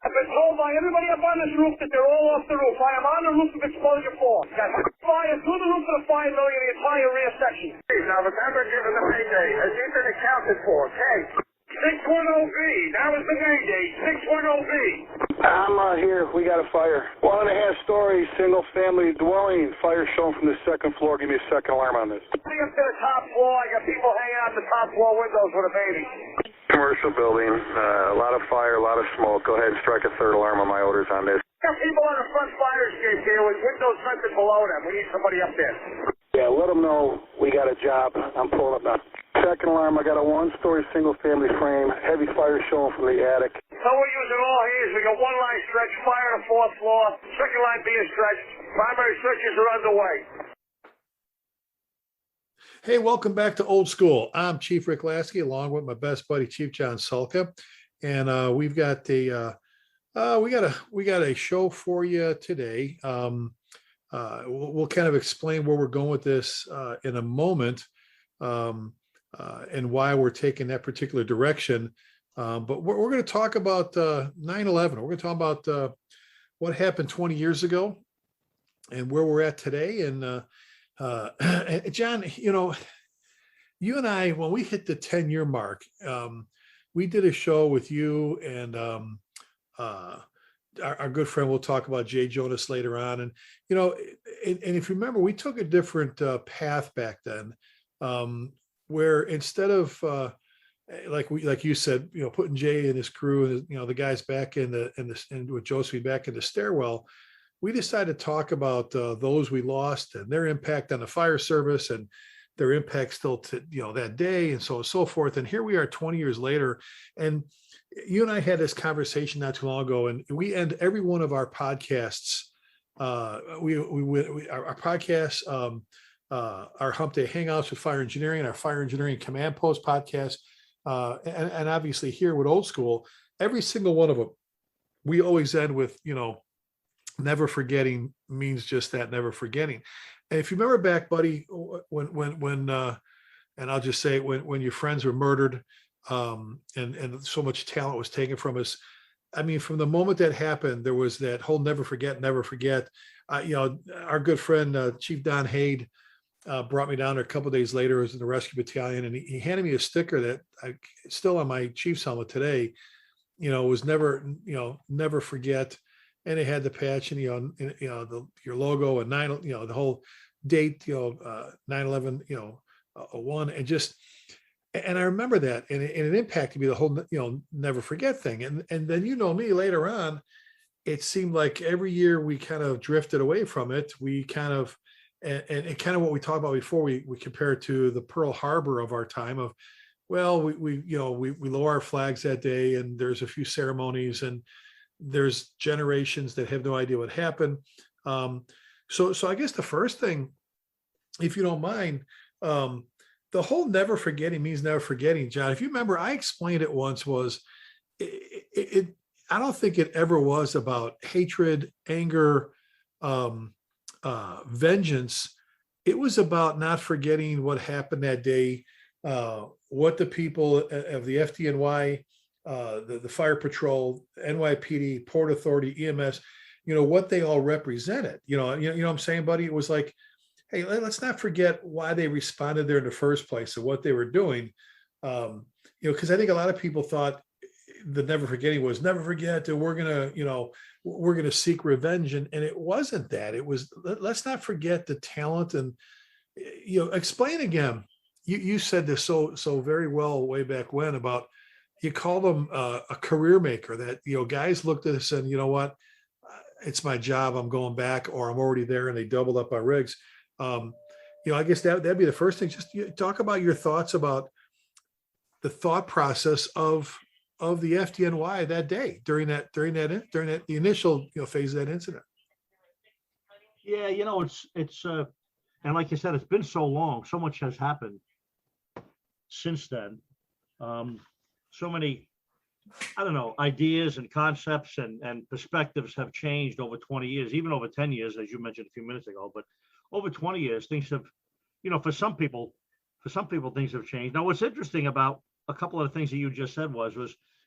I've been told by everybody up on this roof that they're all off the roof. I am on the roof of exposure 4. Got fire through the roof of the fire building in the entire rear section. Now remember, given the payday, has he been accounted for? Okay. 610B. That was the mayday. 610B. I'm here. We got a fire. 1.5-story single-family dwelling. Fire shown from the second floor. Give me a second alarm on this. Coming up to the top floor. I got people hanging out the top floor windows with a baby. Commercial building. A lot of fire, a lot of smoke. Go ahead and strike a third alarm on my orders on this. Got people on the front fire escape here with windows vented below them. We need somebody up there. Yeah, let them know we got a job. I'm pulling up now. Second alarm, I got a 1-story single-family frame. Heavy fire showing from the attic. So we're using all hands. We got one line stretch, fire on the 4th floor. Second line being stretched. Primary searches are underway. Hey, welcome back to Old School. I'm Chief Rick Lasky, along with my best buddy, Chief John Salka, and we've got a show for you today. We'll kind of explain where we're going with this in a moment, and why we're taking that particular direction. But we're going to talk about 9/11. We're going to talk about what happened 20 years ago and where we're at today. And John, you and I, when we hit the 10-year mark, we did a show with you and our good friend. We'll talk about Jay Jonas later on. And, and if you remember, we took a different path back then, where instead of like you said, putting Jay and his crew and the guys back and with Josephine back in the stairwell, we decided to talk about those we lost and their impact on the fire service and their impact still to that day and so on and so forth. And here we are 20 years later, and you and I had this conversation not too long ago, and we end every one of our podcasts. Our podcasts, our Hump Day Hangouts with Fire Engineering, our Fire Engineering Command Post podcast, and obviously here with Old School, every single one of them, we always end with, never forgetting means just that, never forgetting. And if you remember back, buddy, when and I'll just say when your friends were murdered, and so much talent was taken from us. I mean, from the moment that happened, there was that whole never forget, never forget. Our good friend, Chief Don Haid, brought me down there a couple of days later. I was in the rescue battalion, and he handed me a sticker that I still on my Chief's helmet today, was never forget. And it had the patch and, your logo and the whole date, 9/11, 01, and just, and I remember that, and it impacted me, the whole, never forget thing. And then, me later on, it seemed like every year we kind of drifted away from it. We kind of, and kind of what we talked about before, we compare it to the Pearl Harbor of our time of, well, we lower our flags that day, and there's a few ceremonies, and there's generations that have no idea what happened. So I guess the first thing, if you don't mind, the whole never forgetting means never forgetting, John. If you remember, I explained it once, was I don't think it ever was about hatred, anger, vengeance. It was about not forgetting what happened that day, what the people of the FDNY, the Fire Patrol, NYPD, Port Authority, EMS, what they all represented. You know what I'm saying, buddy? It was like, hey, let's not forget why they responded there in the first place and what they were doing. Because I think a lot of people thought the never forgetting was never forget that we're gonna seek revenge, and it wasn't that. It was, let's not forget the talent. And explain again. You said this so very well way back when about, you call them a career maker, that, guys looked at us and, you know what, it's my job, I'm going back, or I'm already there, and they doubled up our rigs. I guess that'd be the first thing. Just talk about your thoughts about the thought process of the FDNY that day during the initial phase of that incident. Yeah, it's and like you said, it's been so long, so much has happened since then. So many, ideas and concepts and perspectives have changed over 20 years, even over 10 years, as you mentioned a few minutes ago. But over 20 years, things have, for some people, things have changed. Now, what's interesting about a couple of the things that you just said was,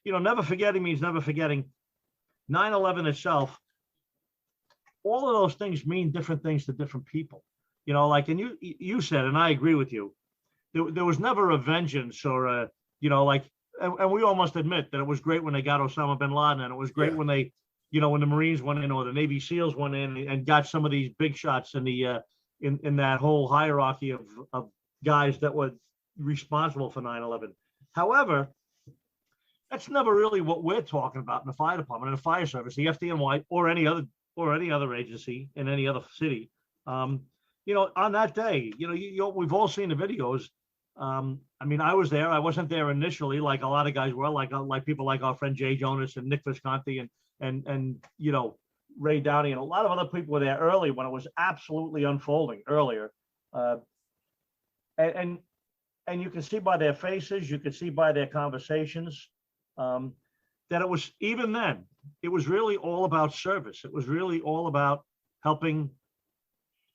never forgetting means never forgetting. 9/11 itself, all of those things mean different things to different people. You know, like, and you said, and I agree with you, there was never a vengeance or a, you know, like, and we all must admit that it was great when they got Osama bin Laden, and it was great when they, you know, when the Marines went in or the Navy SEALs went in and got some of these big shots in the in that whole hierarchy of guys that were responsible for 9/11. However, that's never really what we're talking about in the fire department, in the fire service, the FDNY, or any other agency in any other city. You know, on that day, you know, we've all seen the videos. I mean, I was there. I wasn't there initially, like a lot of guys were, like people like our friend Jay Jonas and Nick Visconti and you know, Ray Downey and a lot of other people were there early when it was absolutely unfolding earlier. And you can see by their faces, you can see by their conversations, that it was, even then, it was really all about service. It was really all about helping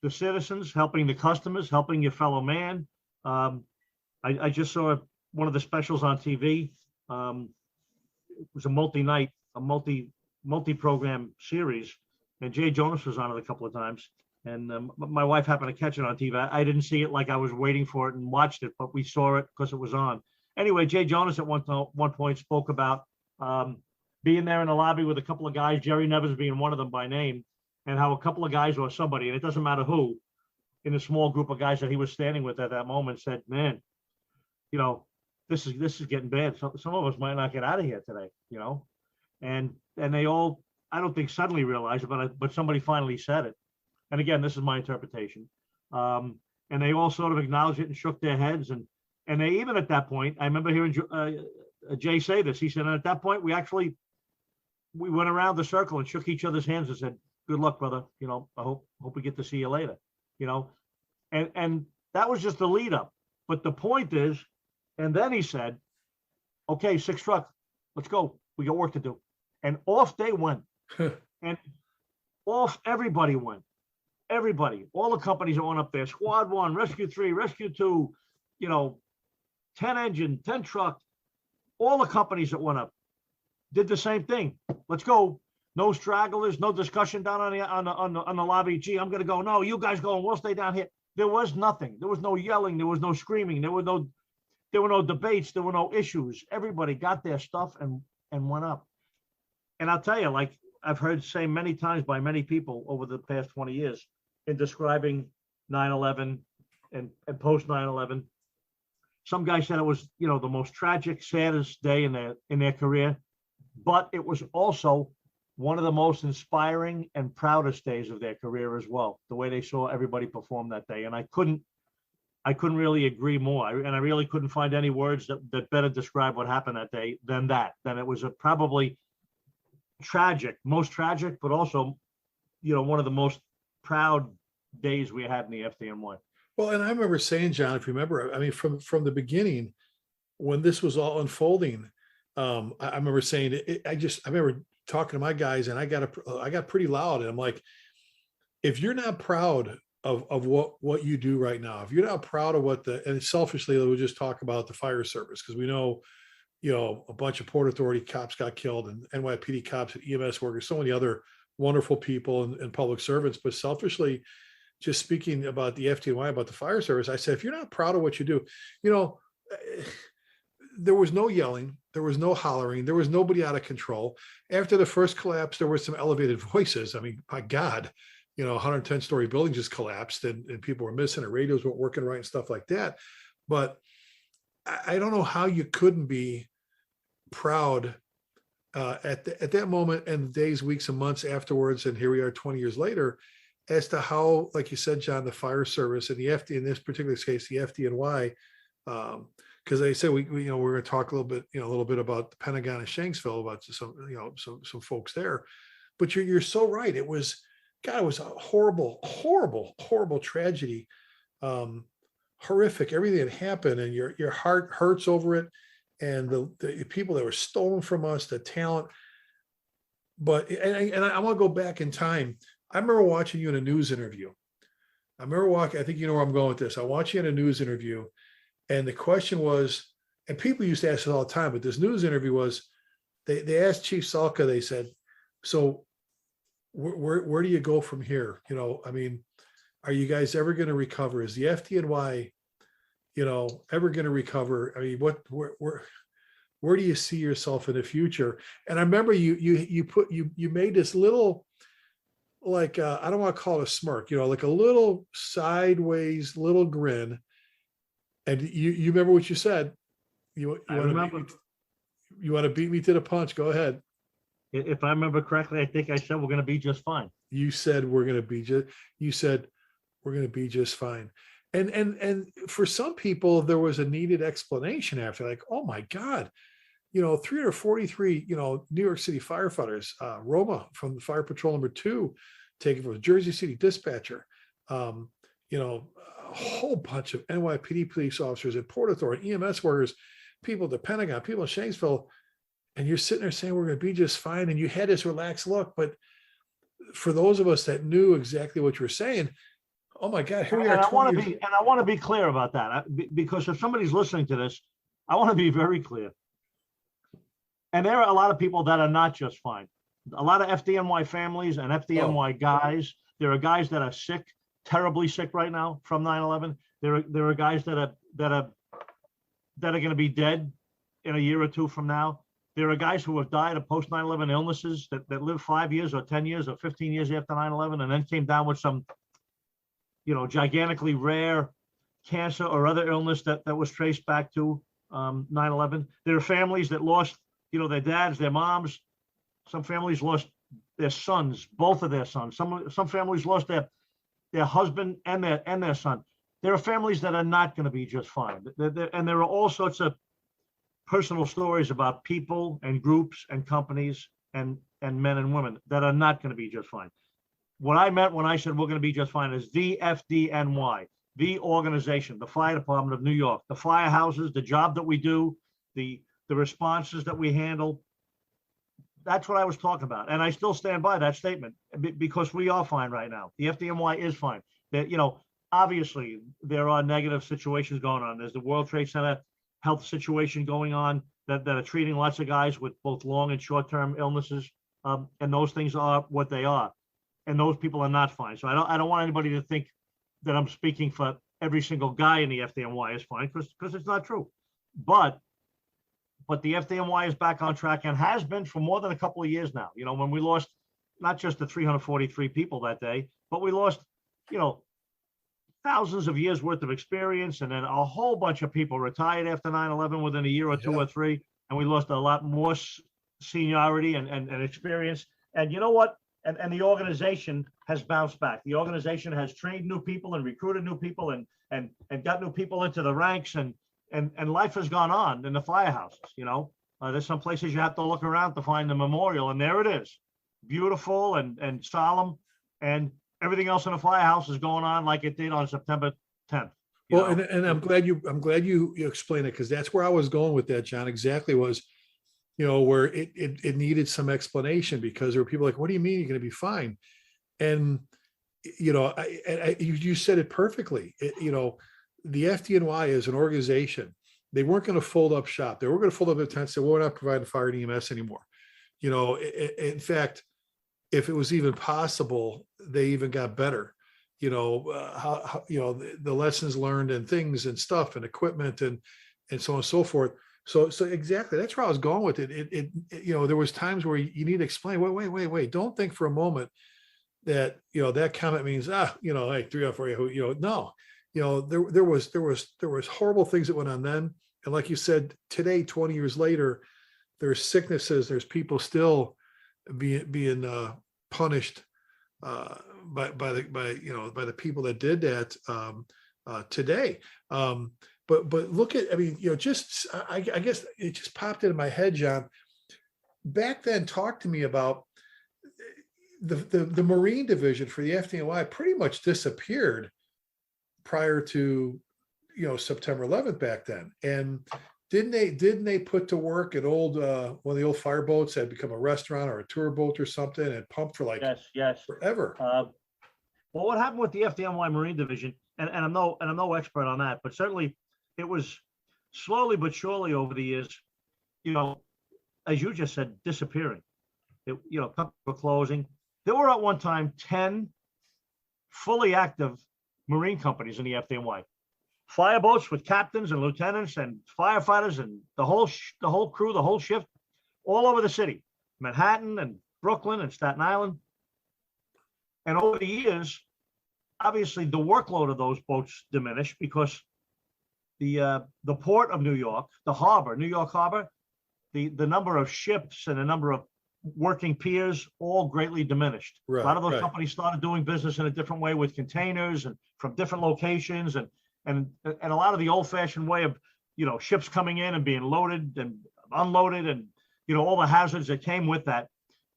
the citizens, helping the customers, helping your fellow man. I just saw one of the specials on TV. It was a multi-program series, and Jay Jonas was on it a couple of times. And my wife happened to catch it on TV. I didn't see it like I was waiting for it and watched it, but we saw it because it was on. Anyway, Jay Jonas at one point spoke about being there in the lobby with a couple of guys, Jerry Nevers being one of them by name, and how a couple of guys or somebody, and it doesn't matter who, in a small group of guys that he was standing with at that moment said, man, you know, this is getting bad. Some of us might not get out of here today, you know? And they all, I don't think suddenly realized it, but somebody finally said it. And again, this is my interpretation. And they all sort of acknowledged it and shook their heads. And they, even at that point, I remember hearing Jay say this. He said, and at that point, we went around the circle and shook each other's hands and said, good luck, brother. You know, I hope we get to see you later, you know? And that was just the lead up. But the point is, and then he said, okay, 6 truck, let's go. We got work to do. And off they went. And off everybody went. Everybody, all the companies that went up there, Squad 1, Rescue 3, Rescue 2, you know, 10 engine, 10 truck, all the companies that went up did the same thing. Let's go. No stragglers, no discussion down on the lobby. Gee, I'm gonna go. No, you guys go and we'll stay down here. There was nothing. There was no yelling. There was no screaming. There were no debates. There were no issues. Everybody got their stuff and went up. And I'll tell you, like I've heard say many times by many people over the past 20 years in describing 9/11 and post 9/11, some guy said it was, you know, the most tragic, saddest day in their career, but it was also one of the most inspiring and proudest days of their career as well. The way they saw everybody perform that day, and I couldn't really agree more. I really couldn't find any words that better describe what happened that day than that. Then it was probably tragic, most tragic, but also, you know, one of the most proud days we had in the FDNY. Well, and I remember saying, John, if you remember, I mean, from the beginning, when this was all unfolding, I remember saying, I remember talking to my guys, and I got pretty loud, and I'm like, if you're not proud of what you do right now, if you're not proud of and selfishly, we'll just talk about the fire service, because we know, you know, a bunch of Port Authority cops got killed, and NYPD cops and EMS workers, so many other wonderful people and public servants. But selfishly, just speaking about the FDNY, about the fire service, I said, if you're not proud of what you do, you know, there was no yelling, there was no hollering, there was nobody out of control. After the first collapse, there were some elevated voices. I mean, my God, you know, 110-story building just collapsed, and people were missing, and radios weren't working right and stuff like that. But I don't know how you couldn't be proud at that moment, and the days, weeks, and months afterwards. And here we are 20 years later, as to how, like you said, John, the fire service and the in this particular case, the FDNY, because they said we're going to talk a little bit about the Pentagon and Shanksville, about some folks there. But you're so right. It was a horrible tragedy, horrific. Everything that happened, and your heart hurts over it, and the people that were stolen from us, the talent. But and I want to go back in time. I remember watching you in a news interview. I think you know where I'm going with this. I watched you in a news interview, and the question was, and people used to ask it all the time, but this news interview was, they asked Chief Salka, they said, So where do you go from here? You know, I mean, are you guys ever going to recover? Is the FDNY, you know, ever going to recover? I mean, where do you see yourself in the future? And I remember you made this little, like, I don't want to call it a smirk, you know, like a little sideways little grin. And you remember what you said? I remember. You want to beat me to the punch? Go ahead. If I remember correctly, I think I said we're going to be just fine. You said we're going to be just. You said we're going to be just fine. And for some people, there was a needed explanation after, like, oh my God, you know, 343, you know, New York City firefighters, Roma from the Fire Patrol number 2, taken from Jersey City dispatcher, you know, a whole bunch of NYPD police officers at Port Authority, EMS workers, people at the Pentagon, people in Shanksville, and you're sitting there saying we're going to be just fine. And you had this relaxed look, but for those of us that knew exactly what you were saying, oh my God, here we are. And I want to be clear about that, because if somebody's listening to this, I want to be very clear. And there are a lot of people that are not just fine. A lot of FDNY families and FDNY guys. There are guys that are sick, terribly sick right now from 9/11. There are guys that are going to be dead in a year or two from now. There are guys who have died of post 9/11 illnesses that lived 5 years or 10 years or 15 years after 9/11 and then came down with some, you know, gigantically rare cancer or other illness that was traced back to 9/11. There are families that lost, you know, their dads, their moms. Some families lost their sons, both of their sons. Some families lost their husband and their son. There are families that are not going to be just fine. And there are all sorts of personal stories about people and groups and companies and men and women that are not going to be just fine. What I meant when I said we're going to be just fine is the FDNY, the organization, the Fire Department of New York, the firehouses, the job that we do, the responses that we handle. That's what I was talking about. And I still stand by that statement because we are fine right now. The FDNY is fine. That, you know, obviously there are negative situations going on. There's the World Trade Center health situation going on that are treating lots of guys with both long and short-term illnesses. And those things are what they are. And those people are not fine. So I don't want anybody to think that I'm speaking for every single guy in the FDNY is fine, because it's not true. But the FDNY is back on track and has been for more than a couple of years now. You know, when we lost not just the 343 people that day, but we lost, you know, thousands of years worth of experience, and then a whole bunch of people retired after 9/11 within a year or two or three, and we lost a lot more seniority and experience. And you know what? And the organization has bounced back. The organization has trained new people and recruited new people and got new people into the ranks, and life has gone on in the firehouses. You know, there's some places you have to look around to find the memorial, and there it is, beautiful and solemn, and everything else in the firehouse is going on like it did on September 10th. Well, and I'm glad you explained it, because that's where I was going with that, John. Exactly was, you know, where it needed some explanation, because there were people like, what do you mean you're going to be fine? And, you know, you said it perfectly. You know, the FDNY is an organization. They weren't going to fold up shop. They were going to fold up their tent and say, well, we're not providing fire and EMS anymore. You know, in fact, if it was even possible, they even got better. You know, how you know, the lessons learned and things and stuff and equipment and so on and so forth. So exactly, that's where I was going with it. It you know, there was times where you need to explain. Wait. Don't think for a moment that, you know, that comment means, you know, hey, 3 or 4, you know, no. You know, there was horrible things that went on then, and like you said, today, 20 years later, there's sicknesses, there's people still being punished by the people that did that today. But look at, I mean, you know, just I guess it just popped into my head, John. Back then, talk to me about the Marine Division for the FDNY pretty much disappeared prior to, you know, September 11th back then. And didn't they put to work an old one of the old fireboats that had become a restaurant or a tour boat or something, and pumped for like forever? Well, what happened with the FDNY Marine Division, and I'm no expert on that, but certainly it was slowly but surely over the years, you know, as you just said, disappearing. companies were closing. There were at one time 10 fully active marine companies in the FDNY. Fireboats with captains and lieutenants and firefighters and the whole crew, the whole shift, all over the city, Manhattan and Brooklyn and Staten Island. And over the years, obviously the workload of those boats diminished because the port of New York, the harbor, New York Harbor, the number of ships and the number of working piers all greatly diminished. Right, a lot of those right. companies started doing business in a different way with containers and from different locations and a lot of the old-fashioned way of ships coming in and being loaded and unloaded and all the hazards that came with that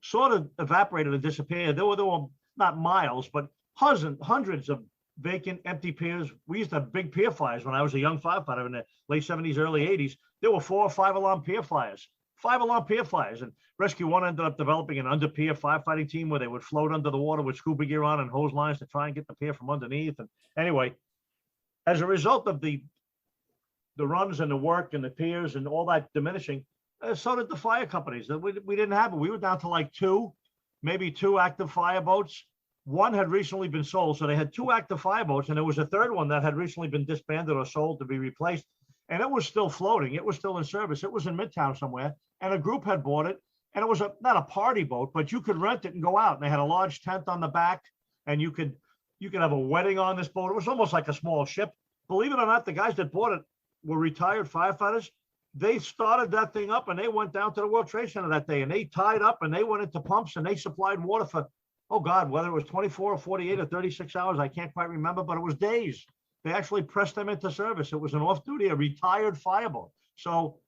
sort of evaporated and disappeared. There were not miles, but hundreds of vacant, empty piers. We used to have big pier fires when I was a young firefighter in the late 70s, early 80s. There were 4 or 5 alarm pier fires. 5 alarm pier fires, and Rescue 1 ended up developing an under pier firefighting team where they would float under the water with scuba gear on and hose lines to try and get the pier from underneath. And anyway, as a result of the runs and the work and the piers and all that diminishing, so did the fire companies. We didn't have it. We were down to like 2, maybe 2 active fireboats. One had recently been sold, so they had 2 active fireboats, and there was a third one that had recently been disbanded or sold to be replaced. And it was still floating. It was still in service. It was in Midtown somewhere, and a group had bought it. And it was not a party boat, but you could rent it and go out. And they had a large tent on the back, and you could have a wedding on this boat. It was almost like a small ship. Believe it or not, the guys that bought it were retired firefighters. They started that thing up, and they went down to the World Trade Center that day, and they tied up, and they went into pumps, and they supplied water for, oh God, whether it was 24 or 48 or 36 hours, I can't quite remember, but it was days. They actually pressed them into service. It was an off-duty, a retired fireboat. So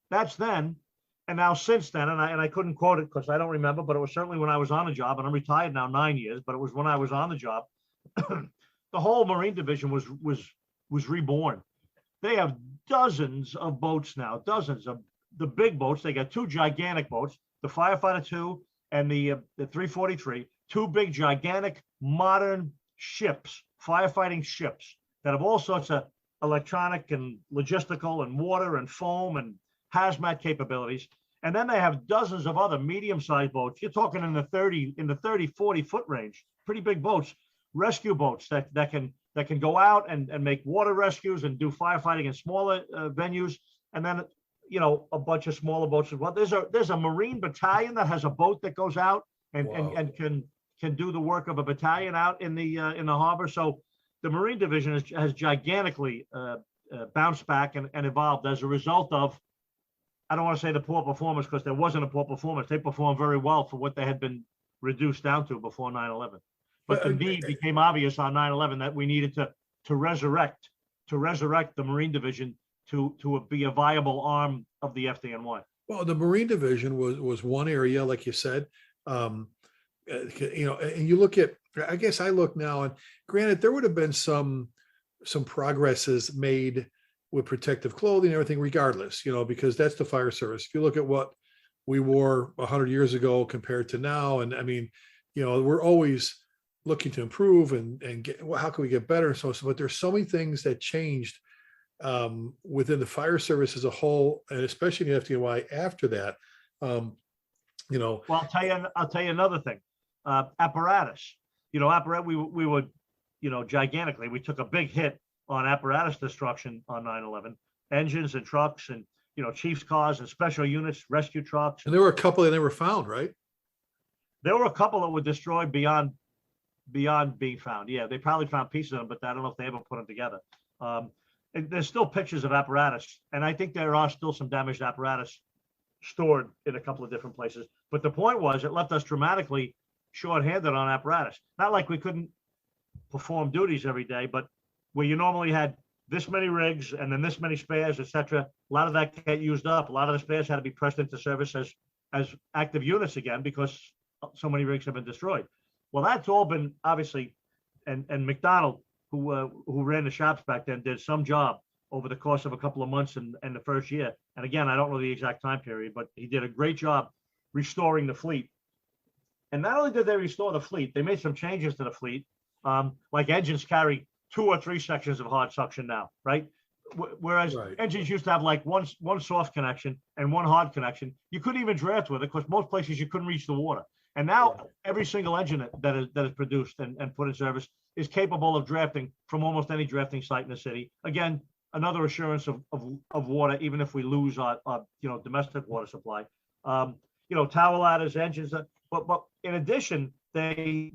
that's then. And now since then, and I couldn't quote it because I don't remember, but it was certainly when I was on the job, and I'm retired now 9 years, but it was when I was on the job. The whole Marine Division was reborn. They have dozens of boats now, dozens of the big boats. They got 2 gigantic boats, the Firefighter 2 and the 343, 2 big, gigantic, modern ships, firefighting ships that have all sorts of electronic and logistical and water and foam and hazmat capabilities. And then they have dozens of other medium-sized boats. You're talking in the 30, 40 foot range, pretty big boats, rescue boats that can go out and make water rescues and do firefighting in smaller venues. And then, a bunch of smaller boats as well. There's a Marine battalion that has a boat that goes out and can do the work of a battalion out in the harbor. So the Marine Division has gigantically bounced back and evolved as a result of, I don't want to say the poor performance because there wasn't a poor performance. They performed very well for what they had been reduced down to before 9/11. But the need became obvious on 9/11 that we needed to resurrect the Marine Division to be a viable arm of the FDNY. Well, the Marine Division was one area, like you said, and you look at, I guess I look now, and granted, there would have been some progresses made with protective clothing and everything, regardless, because that's the fire service. If you look at what we wore 100 years ago compared to now, and I mean, we're always looking to improve and get, well, how can we get better? And so, but there's so many things that changed within the fire service as a whole, and especially in the FDNY after that. Well, I'll tell you another thing. Apparatus, apparatus. We would, gigantically. We took a big hit on apparatus destruction on 9/11. Engines and trucks and chief's cars and special units, rescue trucks. And there were a couple that never found, right? There were a couple that were destroyed beyond being found. Yeah, they probably found pieces of them, but I don't know if they ever put them together. There's still pictures of apparatus, and I think there are still some damaged apparatus stored in a couple of different places. But the point was, it left us dramatically short-handed on apparatus. Not like we couldn't perform duties every day, but where you normally had this many rigs and then this many spares, etc. A lot of that got used up. A lot of the spares had to be pressed into service as active units again because so many rigs have been destroyed. Well, that's all been obviously, and McDonald, who ran the shops back then, did some job over the course of a couple of months in the first year. And again, I don't know the exact time period, but he did a great job restoring the fleet. And not only did they restore the fleet, they made some changes to the fleet. Like engines carry 2 or 3 sections of hard suction now, right? Whereas Right. engines used to have like one soft connection and one hard connection. You couldn't even draft with it because most places you couldn't reach the water. And now every single engine that is produced and put in service is capable of drafting from almost any drafting site in the city. Again, another assurance of water, even if we lose our domestic water supply. Tower ladders, engines, but in addition, they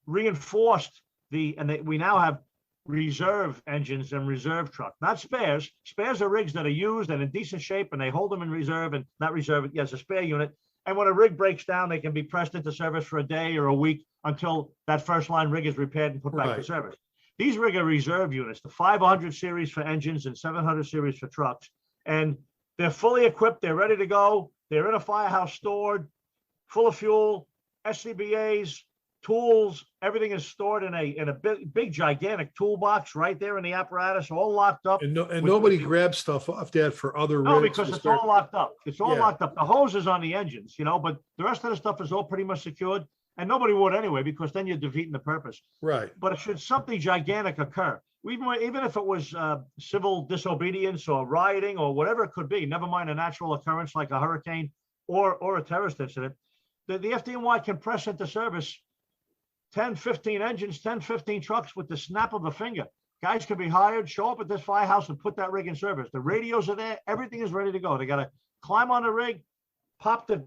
reinforced we now have reserve engines and reserve truck, not spares. Spares are rigs that are used and in decent shape, and they hold them in reserve and not reserve. Yes, a spare unit. And when a rig breaks down, they can be pressed into service for a day or a week until that first line rig is repaired and put back to service. These rig are reserve units, the 500 series for engines and 700 series for trucks. And they're fully equipped. They're ready to go. They're in a firehouse stored, full of fuel, SCBAs, tools. Everything is stored in a big gigantic toolbox right there in the apparatus, all locked up. And nobody grabs stuff off that for other rigs. No, because it's all locked up. It's all locked up. The hose is on the engines, but the rest of the stuff is all pretty much secured. And nobody would anyway, because then you're defeating the purpose. Right. But should something gigantic occur, even if it was civil disobedience or rioting or whatever it could be, never mind a natural occurrence like a hurricane or a terrorist incident, the FDNY can press into service 10, 15 engines, 10, 15 trucks with the snap of a finger. Guys can be hired, show up at this firehouse and put that rig in service. The radios are there. Everything is ready to go. They got to climb on the rig, pop the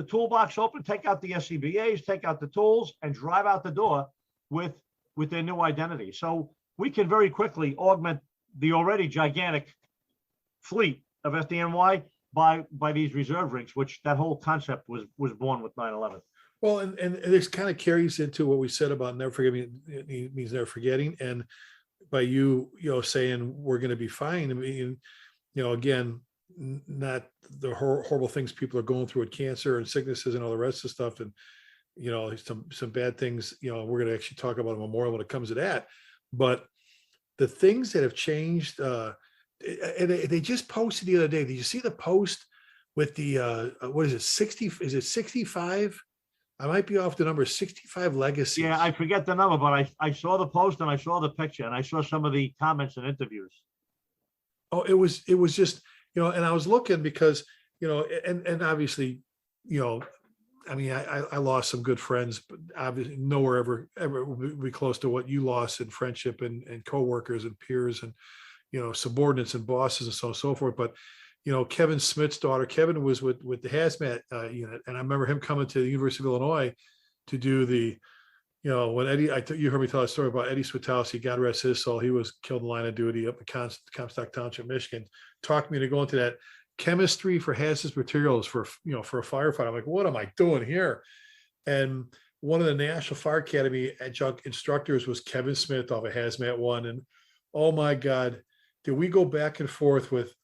toolbox open, take out the SCBAs, take out the tools, and drive out the door with their new identity. So we can very quickly augment the already gigantic fleet of FDNY by these reserve rigs, which that whole concept was born with 9/11. Well, and this kind of carries into what we said about never forgetting. It means never forgetting. And by you saying we're going to be fine. I mean, again, not the horrible things people are going through with cancer and sicknesses and all the rest of the stuff. And, some bad things, we're going to actually talk about a memorial when it comes to that. But the things that have changed, and they just posted the other day. Did you see the post with the, what is it? 60, is it 65? I might be off the number, 65 legacies. Yeah, I forget the number, but I saw the post and I saw the picture and I saw some of the comments and interviews. Oh, it was just, and I was looking because, and obviously, I mean, I lost some good friends, but obviously nowhere ever will be close to what you lost in friendship and coworkers and peers and, subordinates and bosses and so on and so forth. But, Kevin Smith's daughter, Kevin was with the hazmat unit. And I remember him coming to the University of Illinois to do the, when Eddie, you heard me tell a story about Eddie Switowski, God rest his soul. He was killed in line of duty up in Comstock Township, Michigan. Talked me to go into that chemistry for hazardous materials for a firefighter. I'm like, what am I doing here? And one of the National Fire Academy adjunct instructors was Kevin Smith off of Hazmat One. And oh my God, did we go back and forth with,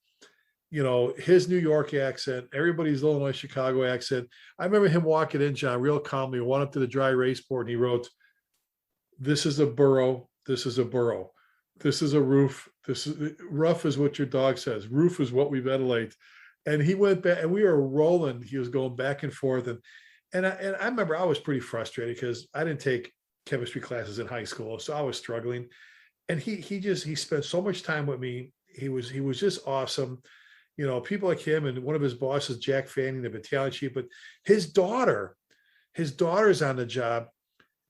his New York accent, everybody's Illinois, Chicago accent. I remember him walking in, John, real calmly, went up to the dry erase board and he wrote, "This is a burrow. This is a burrow. This is a roof. This is rough is what your dog says. Roof is what we ventilate." And he went back and we were rolling. He was going back and forth. And I remember I was pretty frustrated because I didn't take chemistry classes in high school. So I was struggling. And he spent so much time with me. He was just awesome. People like him and one of his bosses, Jack Fanning, the battalion chief, but his daughter's on the job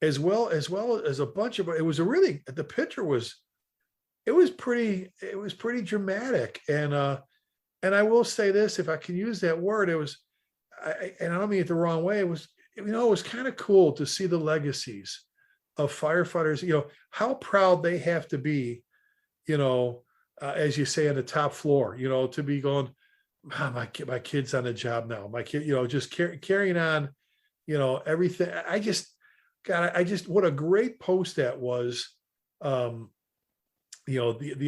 as well as a bunch of, the picture was pretty dramatic. And I will say this, if I can use that word, and I don't mean it the wrong way. It was kind of cool to see the legacies of firefighters, how proud they have to be, as you say, on the top floor, to be going, my kid's on the job now. My kid, just carrying on, everything. What a great post that was. The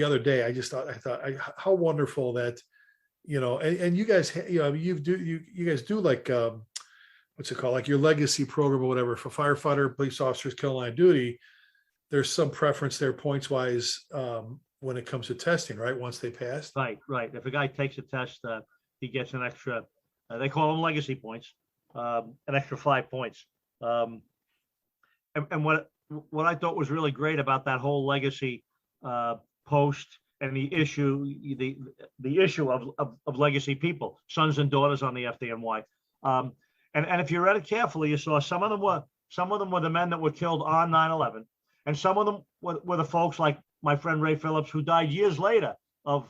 other day, I thought how wonderful that, and you guys, you guys do like, what's it called? Like your legacy program or whatever for firefighter, police officers, kill line duty. There's some preference there points wise, when it comes to testing, right? Once they pass. Right. If a guy takes a test, he gets an extra, they call them legacy points, an extra 5 points. And what I thought was really great about that whole legacy post and the issue of legacy people, sons and daughters on the FDNY. And if you read it carefully, you saw some of them were the men that were killed on 9/11, and some of them were the folks like my friend Ray Phillips, who died years later of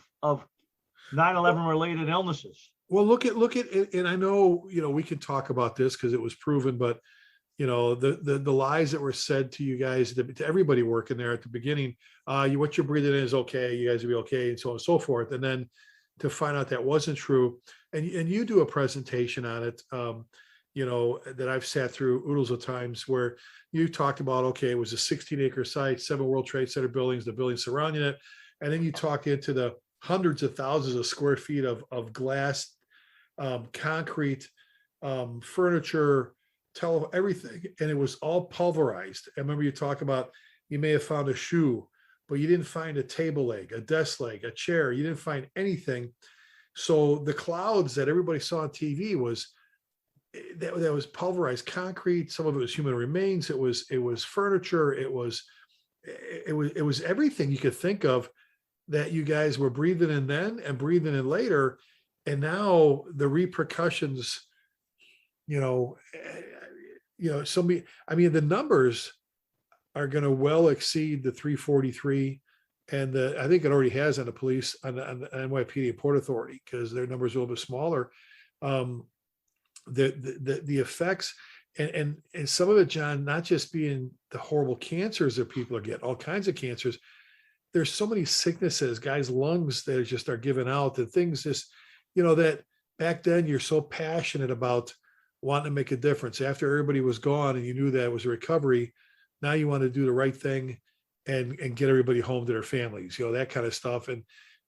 9/11 related illnesses. Well, look at, and I know, we can talk about this because it was proven, but the lies that were said to you guys, to everybody working there at the beginning, what you're breathing in is okay, you guys will be okay, and so on and so forth. And then to find out that wasn't true. And you do a presentation on it, that I've sat through oodles of times, where you talked about, okay, it was a 16-acre site, 7 World Trade Center buildings, the buildings surrounding it. And then you talk into the hundreds of thousands of square feet of glass, concrete, furniture, everything. And it was all pulverized. I remember you talk about, you may have found a shoe, but you didn't find a table leg, a desk leg, a chair. You didn't find anything. So the clouds that everybody saw on TV was that was pulverized concrete. Some of it was human remains. It was furniture. It was everything you could think of that you guys were breathing in then and breathing in later. And now the repercussions, the numbers are going to well exceed the 343. And I think it already has on the police, on the NYPD and Port Authority, because their numbers are a little bit smaller. The effects and some of it, John, not just being the horrible cancers that people are getting, all kinds of cancers. There's so many sicknesses, guys' lungs that just are giving out, and things just, that back then you're so passionate about wanting to make a difference. After everybody was gone and you knew that it was a recovery, now you want to do the right thing and get everybody home to their families, that kind of stuff. And,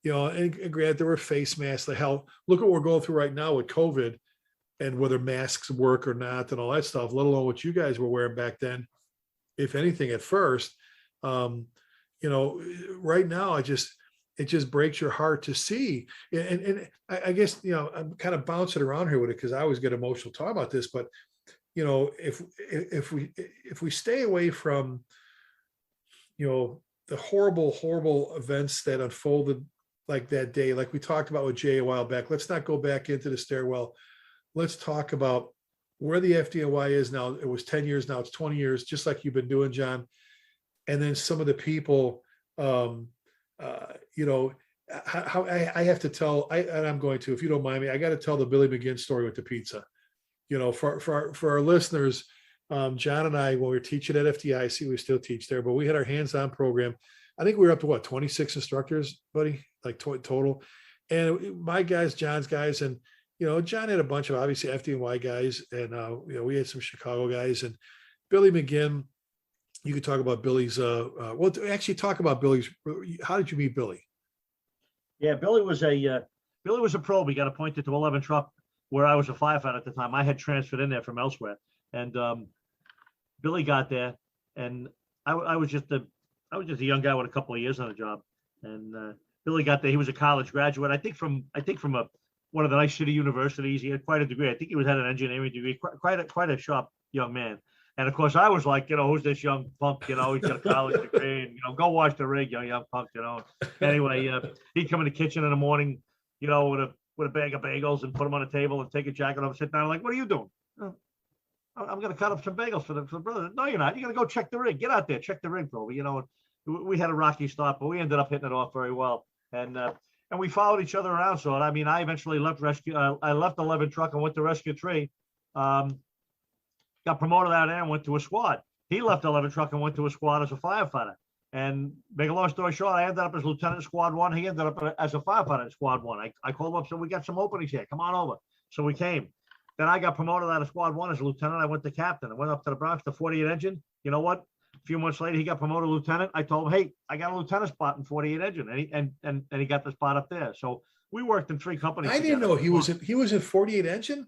and granted, there were face masks, the hell, look at what we're going through right now with COVID and whether masks work or not and all that stuff, let alone what you guys were wearing back then, if anything, at first. Right now, it just breaks your heart to see. And I guess, I'm kind of bouncing around here with it because I always get emotional talking about this, but, if we stay away from, the horrible events that unfolded like that day, like we talked about with Jay a while back, let's not go back into the stairwell. Let's talk about where the FDNY is now. It was 10 years, now it's 20 years, just like you've been doing, John. And then some of the people, how I have to tell, and I'm going to, if you don't mind me, I got to tell the Billy McGinn story with the pizza. For our listeners, John and I, when we were teaching at FDIC, we still teach there, but we had our hands-on program. I think we were up to 26 instructors, buddy, like total. And my guys, John's guys, and John had a bunch of obviously FDNY guys, and we had some Chicago guys, and Billy McGinn. You could talk about Billy's. Talk about Billy's. How did you meet Billy? Yeah, Billy was a probe. He got appointed to 11 truck, where I was a firefighter at the time. I had transferred in there from elsewhere, and Billy got there, and I was just a young guy with a couple of years on the job, and Billy got there. He was a college graduate, I think from one of the nice city universities. He had quite a degree. I think he had an engineering degree. Quite a sharp young man. And of course, I was like, who's this young punk? He's got a college degree, and go wash the rig, young punk. Anyway, he'd come in the kitchen in the morning, with a bag of bagels and put them on a table and take a jacket off and sit down. I'm like, what are you doing? I'm going to cut up some bagels for the brother. No, you're not. You're going to go check the rig. Get out there, check the rig, bro. We had a rocky start, but we ended up hitting it off very well. And we followed each other around. So, I eventually left rescue. I left 11 truck and went to Rescue 3. Got promoted out there and went to a squad. He left 11 truck and went to a squad as a firefighter. And make a long story short, I ended up as lieutenant in squad 1. He ended up as a firefighter in squad 1. I called him up, said, we got some openings here. Come on over. So we came. Then I got promoted out of squad 1 as a lieutenant. I went to captain. I went up to the Bronx, the 48 engine. You know what? A few months later, he got promoted to lieutenant. I told him, hey, I got a lieutenant spot in 48 engine. And he got the spot up there. So we worked in 3 companies. I didn't know he was in 48 engine.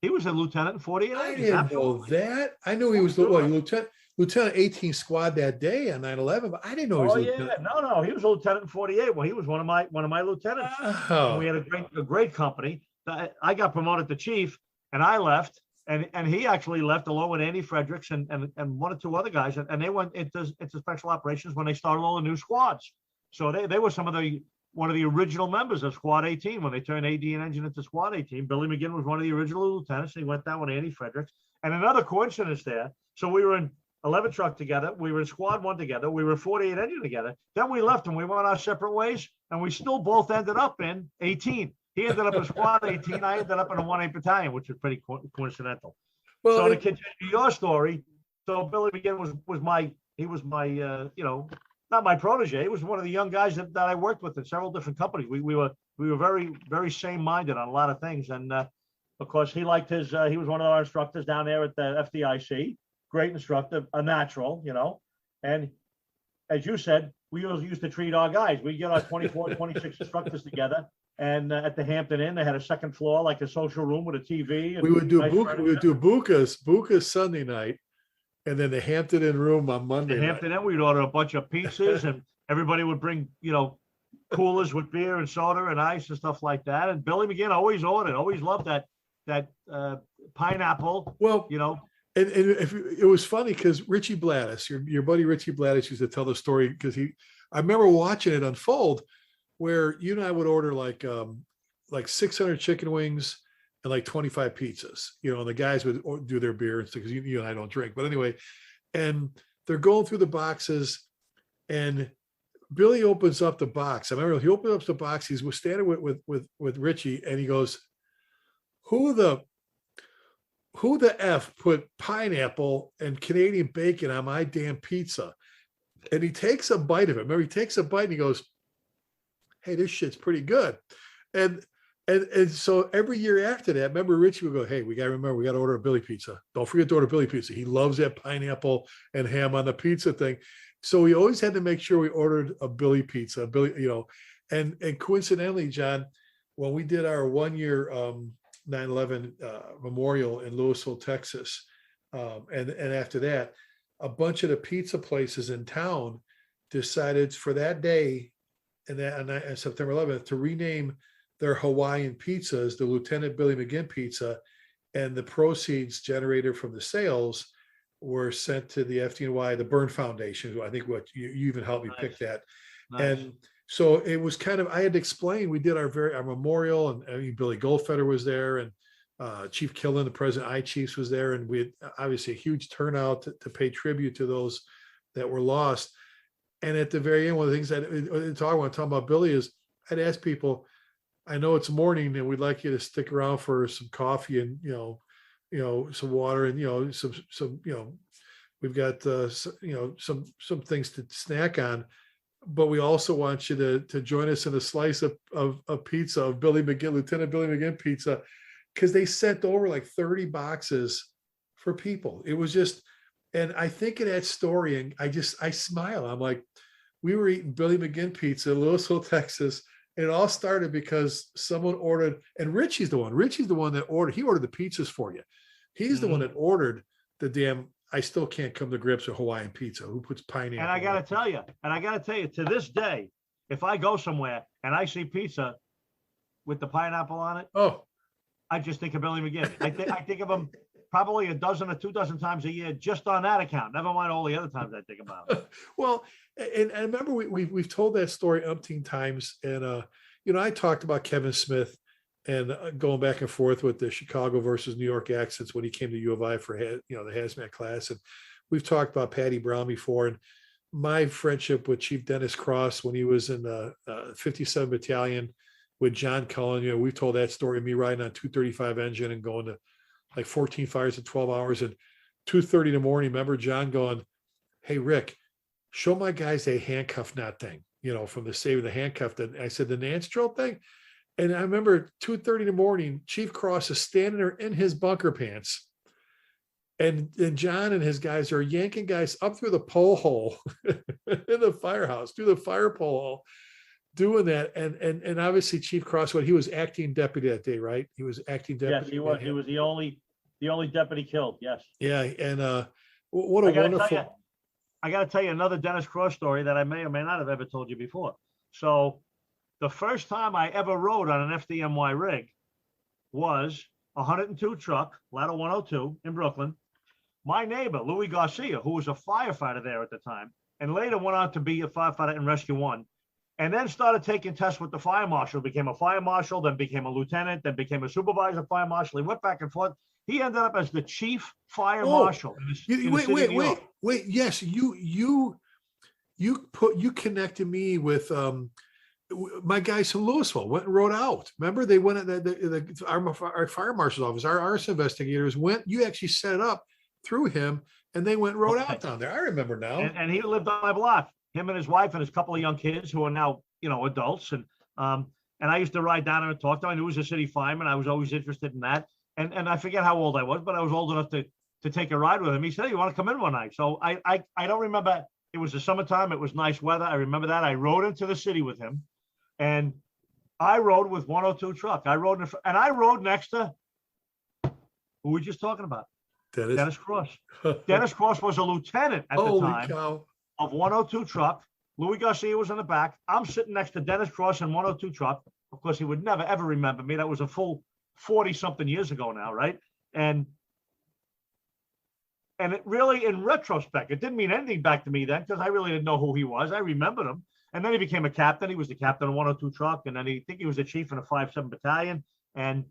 He was a lieutenant in 48. I didn't know that. I knew he was the lieutenant 18 squad that day on 9/11, but I didn't know he was lieutenant. No, he was a lieutenant in 48. Well, he was one of my lieutenants. Oh. We had a great company. I got promoted to chief, and I left, and he actually left along with Andy Fredericks and 1 or 2 other guys, and they went into special operations when they started all the new squads. So they were one of the original members of Squad 18 when they turned AD and engine into Squad 18. Billy McGinn was one of the original lieutenants. He went down with Andy Fredericks. And another coincidence there. So we were in 11 truck together. We were in Squad 1 together. We were 48 engine together. Then we left and we went our separate ways. And we still both ended up in 18. He ended up in Squad 18. I ended up in a 1A battalion, which was pretty coincidental. Well, so to continue your story, so Billy McGinn was my not my protege. He was one of the young guys that I worked with in several different companies. We were very, very same-minded on a lot of things. And of course, he liked he was one of our instructors down there at the FDIC. Great instructor, a natural, And as you said, we used to treat our guys. We get our 24, 26 instructors together. And at the Hampton Inn, they had a second floor, like a social room with a TV. And we would do Buca's Sunday night, and then the Hampton Inn room on Monday. The Hampton Inn, we'd order a bunch of pizzas, and everybody would bring, coolers with beer and soda and ice and stuff like that. And Billy McGinn always loved that pineapple. Well, and it was funny because Richie Blattis, your buddy Richie Blattis, used to tell the story because I remember watching it unfold, where you and I would order like 600 chicken wings and like 25 pizzas, and the guys would do their beer and stuff because you and I don't drink. But anyway, and they're going through the boxes, and Billy opens up the box. I remember he opened up the box. He's standing with Richie, and he goes, "Who the F put pineapple and Canadian bacon on my damn pizza?" And he takes a bite of it. Remember, he takes a bite and he goes, "Hey, this shit's pretty good." And so every year after that, remember Richie would go, "Hey, we got to order a Billy pizza. Don't forget to order Billy pizza." He loves that pineapple and ham on the pizza thing. So we always had to make sure we ordered a Billy pizza, and coincidentally, John, when we did our 1 year 9/11 memorial in Louisville, Texas, and after that, a bunch of the pizza places in town decided for that day, and on September 11th, to rename their Hawaiian pizzas the Lieutenant Billy McGinn pizza, and the proceeds generated from the sales were sent to the FDNY, the Burn Foundation, who I think what you even helped me pick that. Nice. And so it was kind of, I had to explain, we did our memorial, and I mean, Billy Goldfeder was there, and Chief Killen, the President I Chiefs, was there, and we had obviously a huge turnout to pay tribute to those that were lost. And at the very end, one of the things I want to talk about Billy is I'd ask people, I know it's morning and we'd like you to stick around for some coffee and, some water and, some we've got, some things to snack on, but we also want you to join us in a slice of pizza, of Billy McGinn, Lieutenant Billy McGinn pizza, because they sent over like 30 boxes for people. It was just, and I think of that story and I smile. I'm like, we were eating Billy McGinn pizza in Louisville, Texas. And it all started because someone ordered, and Richie's the one that ordered, he ordered the pizzas for you. He's the one that ordered the damn, I still can't come to grips with Hawaiian pizza. Who puts pineapple? And I got to tell you, to this day, if I go somewhere and I see pizza with the pineapple on it, I just think of Billy McGinn. I think of him probably a dozen or 2 dozen times a year just on that account. Never mind all the other times I think about it. Well, and I remember we've told that story umpteen times, and I talked about Kevin Smith and going back and forth with the Chicago versus New York accents when he came to U of I for the hazmat class, and we've talked about Patty Brown before, and my friendship with Chief Dennis Cross when he was in the 57 Battalion with John Cullen. We've told that story of me riding on 235 engine and going to like 14 fires in 12 hours, and 2:30 in the morning. Remember John going, "Hey Rick, show my guys a handcuff knot thing, from the Save the Handcuff." And I said, "The Nance drill thing." And I remember 2:30 in the morning, Chief Cross is standing there in his bunker pants. And John and his guys are yanking guys up through the pole hole in the firehouse, through the fire pole hole, doing that. And obviously Chief Cross, he was acting deputy that day, right? He was acting deputy. Yes, he was. He was the only deputy killed. Yes. Yeah. And what a wonderful. I got to tell you another Dennis Cross story that I may or may not have ever told you before. So the first time I ever rode on an FDNY rig was a 102 truck, ladder 102 in Brooklyn. My neighbor, Louis Garcia, who was a firefighter there at the time, and later went on to be a firefighter in Rescue 1, and then started taking tests with the fire marshal, became a fire marshal, then became a lieutenant, then became a supervisor fire marshal. He went back and forth. He ended up as the chief fire marshal. Wait. Yes, you connected me with my guys from Louisville. Went and rode out. Remember, they went at our fire marshal's office. Our arson investigators went. You actually set it up through him, and they went and rode out down there. I remember now. And he lived on my block. Him and his wife and his couple of young kids who are now, adults. And I used to ride down there and talk to him. I knew he was a city fireman. I was always interested in that. And I forget how old I was, but I was old enough to take a ride with him. He said, "Hey, you want to come in one night?" So I don't remember. It was the summertime. It was nice weather. I remember that. I rode into the city with him, and I rode with 102 truck. I rode next to who we just talking about. Dennis Cross. Dennis Cross was a lieutenant at the time of 102 truck. Louis Garcia was in the back. I'm sitting next to Dennis Cross in 102 truck. Of course, he would never, ever remember me. That was a full 40-something years ago now, right? And it really, in retrospect, it didn't mean anything back to me then because I really didn't know who he was. I remembered him. And then he became a captain. He was the captain of 102 truck. And then I think he was the chief in a 5-7 battalion. And,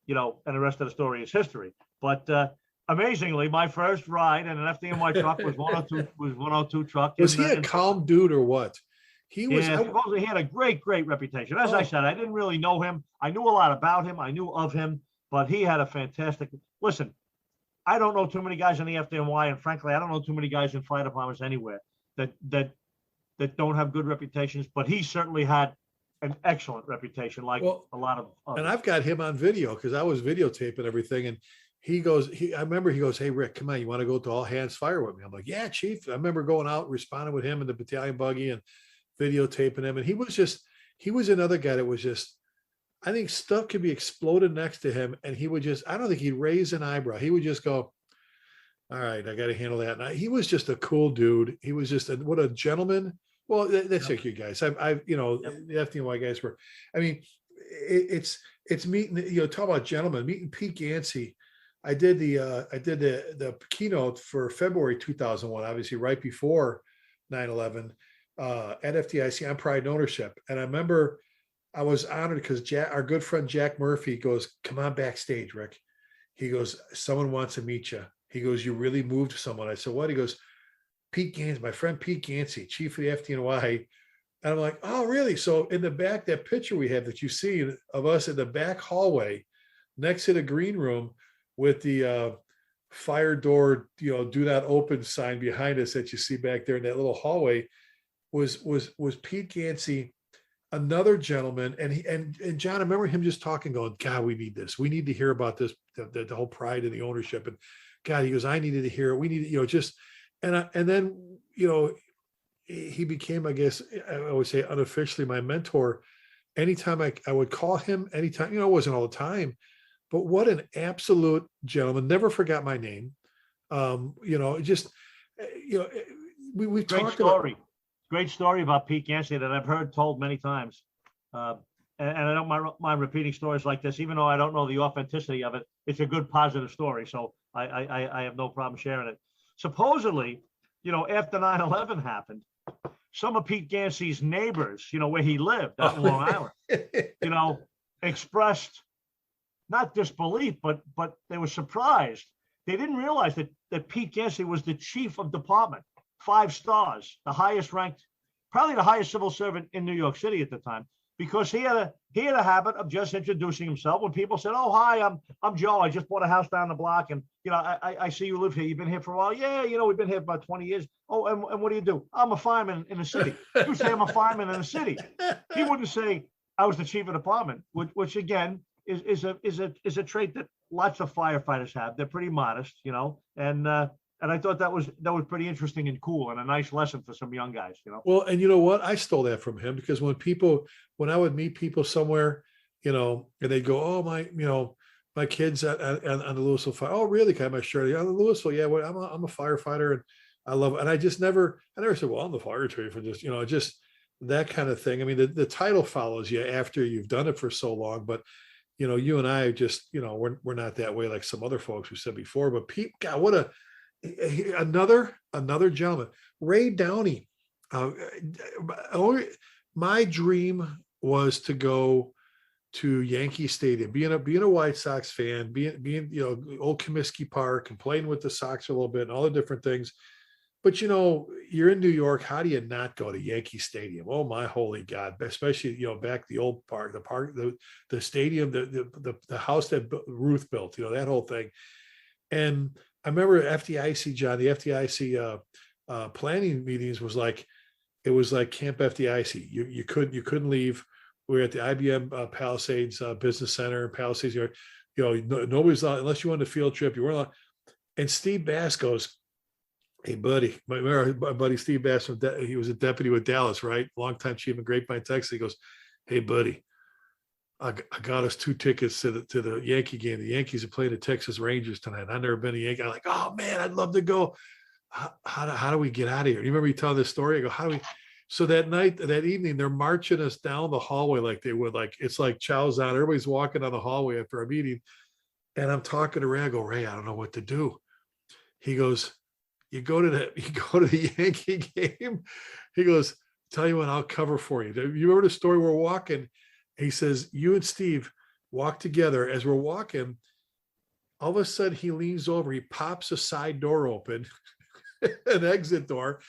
and the rest of the story is history. But amazingly, my first ride in an FDNY truck was 102 truck. Was he a calm dude or what? He was. Yeah, supposedly he had a great reputation. As I said, I didn't really know him. I knew a lot about him. I knew of him, but he had a fantastic. Listen, I don't know too many guys in the FDNY, and frankly, I don't know too many guys in fire departments anywhere that don't have good reputations. But he certainly had an excellent reputation, like a lot of others. And I've got him on video because I was videotaping everything, and I remember he goes, "Hey Rick, come on, you want to go to all hands fire with me?" I'm like, "Yeah, Chief." I remember going out, responding with him in the battalion buggy and videotaping him. And he was another guy that was just, I think stuff could be exploded next to him. And he would just, I don't think he'd raise an eyebrow. He would just go, "All right, I got to handle that." And he was just a cool dude. He was just what a gentleman. Well, that's like you guys. The FDNY guys were, I mean, it's meeting, talk about gentlemen, meeting Pete Gansey. I did the keynote for February 2001, obviously right before 9/11 at FDIC on Pride and Ownership. And I remember I was honored because our good friend Jack Murphy goes, "Come on backstage, Rick." He goes, "Someone wants to meet you." He goes, "You really moved someone." I said, "What?" He goes, "Pete Gansey, my friend Pete Gansey, chief of the FDNY." And I'm like, "Oh, really?" So in the back, that picture we have that you see of us in the back hallway next to the green room with the fire door, do not open sign behind us that you see back there in that little hallway was Pete Gansey, another gentleman. And John, I remember him just talking, going, "God, we need this. We need to hear about this, the whole pride and the ownership." And God, he goes, "I needed to hear it. We need, just," and then, he became, I guess, I would say unofficially my mentor. Anytime I would call him anytime, it wasn't all the time, but what an absolute gentleman. Never forgot my name. We've talked about. Great story about Pete Gansey that I've heard told many times. And I don't mind repeating stories like this, even though I don't know the authenticity of it. It's a good, positive story. So I have no problem sharing it. Supposedly, after 9/11 happened, some of Pete Gansey's neighbors, where he lived out in Long Island, expressed not disbelief, but they were surprised. They didn't realize that Pete Gansey was the chief of department, 5 stars, the highest ranked, probably the highest civil servant in New York City at the time, because he had a habit of just introducing himself. When people said, "Oh, hi, I'm Joe. I just bought a house down the block, and I see you live here. You've been here for a while." "Yeah, we've been here about 20 years. "Oh, and what do you do?" "I'm a fireman in the city." You say, "I'm a fireman in the city." He wouldn't say, "I was the chief of department," which again is a trait that lots of firefighters have. They're pretty modest, and I thought that was pretty interesting and cool and a nice lesson for some young guys, Well, and you know what? I stole that from him because when I would meet people somewhere, and they'd go, "Oh, my kids on the Louisville fire." "Oh, really? Can I have my shirt?" "Yeah, the Louisville. Yeah, well, I'm a firefighter and I love it." And I never said, "Well, I'm the fire chief," or just that kind of thing. I mean, the title follows you after you've done it for so long, but you and I just, we're not that way like some other folks who said before. But Pete, God, what another gentleman, Ray Downey. my dream was to go to Yankee Stadium, being a White Sox fan, being old Comiskey Park and playing with the Sox a little bit and all the different things. But you're in New York. How do you not go to Yankee Stadium? Oh my holy God! Especially back the old park, the stadium, the house that Ruth built. That whole thing. And I remember FDIC, John. The FDIC planning meetings was like Camp FDIC. You couldn't leave. We were at the IBM Palisades Business Center, Palisades. Nobody's allowed unless you went on a field trip. You weren't allowed. And Steve Bass goes, "Hey, buddy, my buddy Steve Bass, he was a deputy with Dallas, right? Longtime chief of Grapevine, Texas." He goes, "Hey, buddy, I got us 2 tickets to the Yankee game. The Yankees are playing the Texas Rangers tonight. I've never been a Yankee." I'm like, "Oh man, I'd love to go. How do we get out of here?" You remember you telling this story? I go, "How do we?" So that evening, they're marching us down the hallway like they would, like it's like chow's on. Everybody's walking down the hallway after our meeting, and I'm talking to Ray. I go, "Ray, I don't know what to do." He goes, you go to the Yankee game. He goes, "Tell you what, I'll cover for you." You remember the story? We're walking. He says, "You and Steve walk together." As we're walking, all of a sudden he leans over. He pops a side door open, an exit door,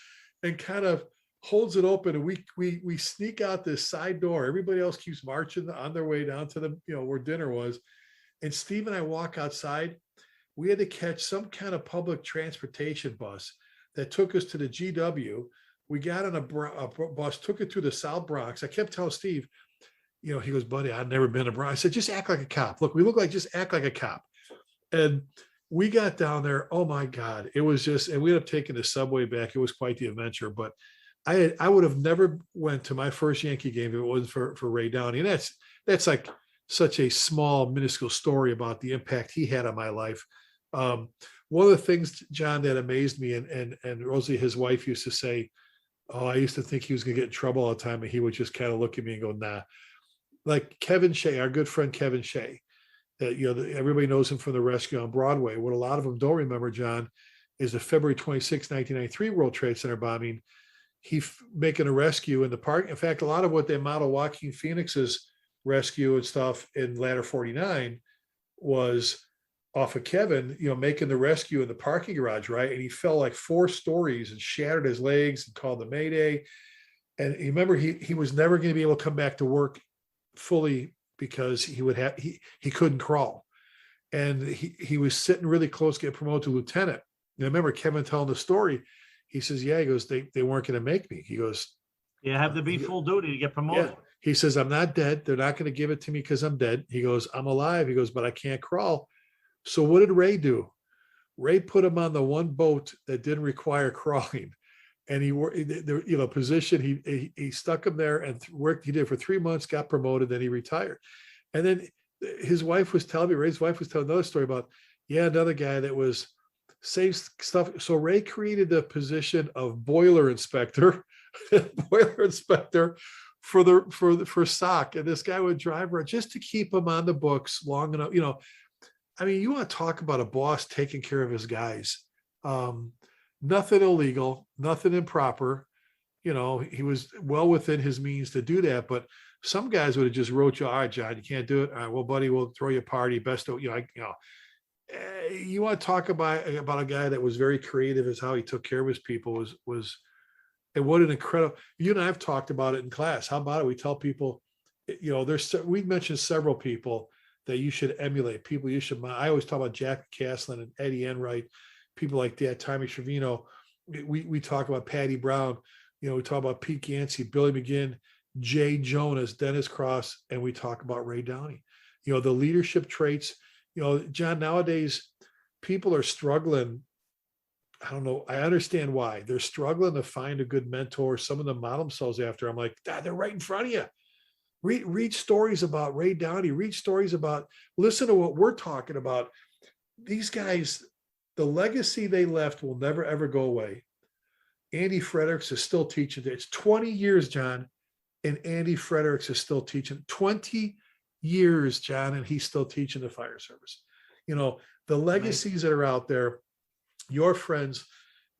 and kind of holds it open. And we sneak out this side door. Everybody else keeps marching on their way down to the where dinner was. And Steve and I walk outside. We had to catch some kind of public transportation bus that took us to the GW. We got on a bus, took it to the South Bronx. I kept telling Steve, he goes, "Buddy, I've never been to Bronx." I said, "Just act like a cop. Look, we look like, just act like a cop." And we got down there. Oh my God. It was just, and we ended up taking the subway back. It was quite the adventure, but I would have never went to my first Yankee game if it wasn't for Ray Downey. And that's like such a small, minuscule story about the impact he had on my life. One of the things, John, that amazed me, and Rosie, his wife, used to say, "Oh, I used to think he was going to get in trouble all the time," and he would just kind of look at me and go, "Nah." Like Kevin Shea, our good friend Kevin Shea, that everybody knows him from the rescue on Broadway. What a lot of them don't remember, John, is the February 26, 1993 World Trade Center bombing. Making a rescue in the park. In fact, a lot of what they model Joaquin Phoenix's rescue and stuff in Ladder 49 was off of Kevin, making the rescue in the parking garage, right? And he fell like 4 stories and shattered his legs and called the Mayday. And you remember he was never going to be able to come back to work fully because he couldn't crawl. And he was sitting really close to get promoted to lieutenant. And I remember Kevin telling the story. He says, "Yeah," he goes, they weren't going to make me. He goes, "You have to be full duty to get promoted." Yeah. He says, "I'm not dead. They're not going to give it to me because I'm dead." He goes, "I'm alive." He goes, "But I can't crawl." So what did Ray do? Ray put him on the one boat that didn't require crawling. And position, he stuck him there and worked. He did it for 3 months, got promoted, then he retired. And then Ray's wife was telling another story about, another guy that was same stuff. So Ray created the position of boiler inspector, for SOC. And this guy would drive around just to keep him on the books long enough. You want to talk about a boss taking care of his guys. Nothing illegal, nothing improper. He was well within his means to do that. But some guys would have just wrote you, "All right, John, you can't do it. All right, well, buddy, we'll throw you a party. Best of, you want to talk about a guy that was very creative as how he took care of his people and what an incredible, you and I have talked about it in class. How about it? We tell people, we mentioned several people that you should emulate, people you should, I always talk about Jack Caslin and Eddie Enright, people like that, Tommy Trevino. We talk about Patty Brown, we talk about Pete Yancey, Billy McGinn, Jay Jonas, Dennis Cross, and we talk about Ray Downey. The leadership traits, John, nowadays people are struggling. I don't know. I understand why they're struggling to find a good mentor. Some of them model themselves after. I'm like, "Dad, they're right in front of you. Read stories about Ray Downey. Listen to what we're talking about. These guys, the legacy they left will never, ever go away. Andy Fredericks is still teaching. It's 20 years, John, and Andy Fredericks is still teaching. 20 years, John, and he's still teaching the fire service. The legacies that are out there, your friends,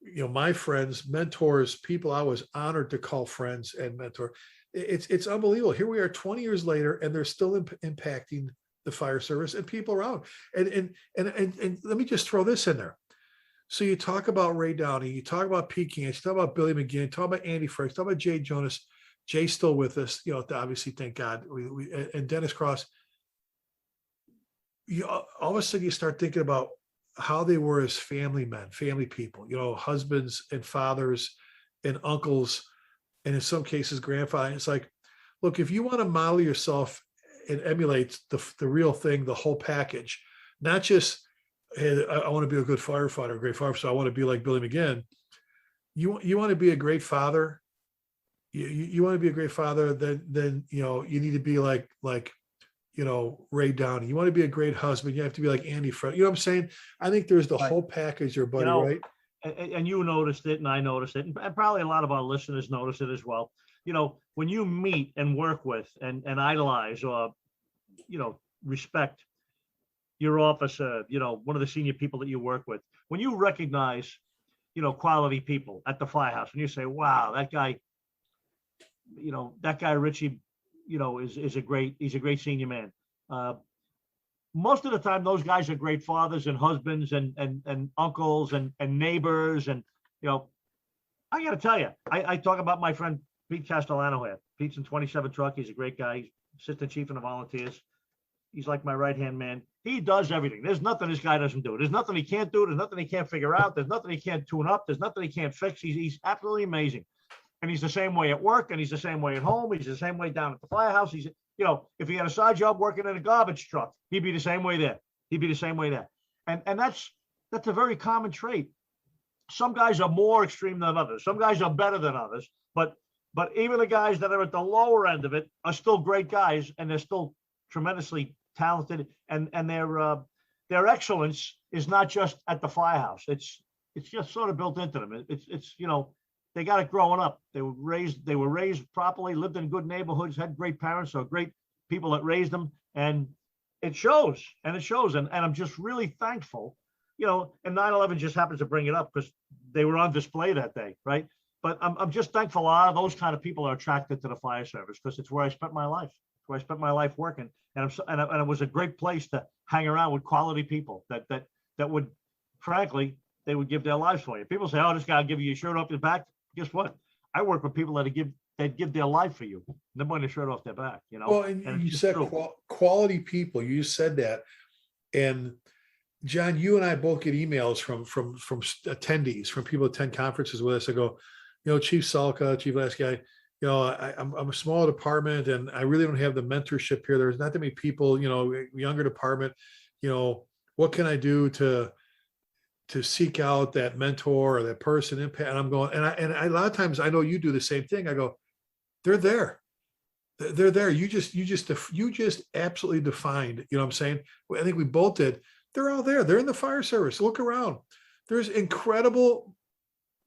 my friends, mentors, people I was honored to call friends and mentor. it's unbelievable. Here we are 20 years later, and they're still impacting the fire service and people around. And let me just throw this in there. So you talk about Ray Downey, you talk about Pete Gaines, you talk about Billy McGinn, talk about Andy Franks, talk about Jay Jonas. Jay's still with us, obviously, thank God. And Dennis Cross. All of a sudden you start thinking about how they were as family men, family people, husbands and fathers and uncles, and in some cases, grandfather. It's like, look, if you want to model yourself and emulate the real thing, the whole package, not just, hey, I want to be a good firefighter, a great firefighter, so I want to be like Billy McGinn. You want to be a great father. You want to be a great father, then you need to be like Ray Downey. You want to be a great husband, you have to be like Andy Frank. You know what I'm saying? I think there's the whole package there, buddy, right? And you noticed it, and I noticed it, and probably a lot of our listeners noticed it as well. When you meet and work with and idolize or, respect your officer, one of the senior people that you work with, when you recognize, quality people at the firehouse, and you say, wow, that guy Richie, he's a great senior man. Most of the time, those guys are great fathers and husbands and uncles and neighbors. And, I got to tell you, I talk about my friend Pete Castellano here. Pete's in 27 truck. He's a great guy. He's assistant chief in the volunteers. He's like my right-hand man. He does everything. There's nothing this guy doesn't do. There's nothing he can't do. There's nothing he can't figure out. There's nothing he can't tune up. There's nothing he can't fix. He's absolutely amazing. And he's the same way at work, and he's the same way at home. He's the same way down at the firehouse. He's, if he had a side job working in a garbage truck, he'd be the same way there. And that's a very common trait. Some guys are more extreme than others. Some guys are better than others. But even the guys that are at the lower end of it are still great guys, and they're still tremendously talented. And their excellence is not just at the firehouse. It's just sort of built into them. It's they got it growing up. They were raised properly, lived in good neighborhoods, had great parents or great people that raised them. And it shows. And I'm just really thankful, and 9/11 just happens to bring it up because they were on display that day, right? But I'm just thankful a lot of those kind of people are attracted to the fire service because it's where I spent my life. It's where I spent my life working. And it was a great place to hang around with quality people that would, frankly, they would give their lives for you. People say, oh, this guy will give you your shirt off your back. Guess what? I work with people that give their life for you. They're putting their shirt off their back, Well, and you said quality people. You said that, and John, you and I both get emails from attendees, from people who attend conferences with us. I go, Chief Salka, Chief Lasky, I'm a small department, and I really don't have the mentorship here. There's not that many people, younger department. What can I do to seek out that mentor or that person impact? And I'm going, and I a lot of times I know you do the same thing. I go, they're there. They're there. You just absolutely defined, you know what I'm saying? I think we both did. They're all there. They're in the fire service. Look around. There's incredible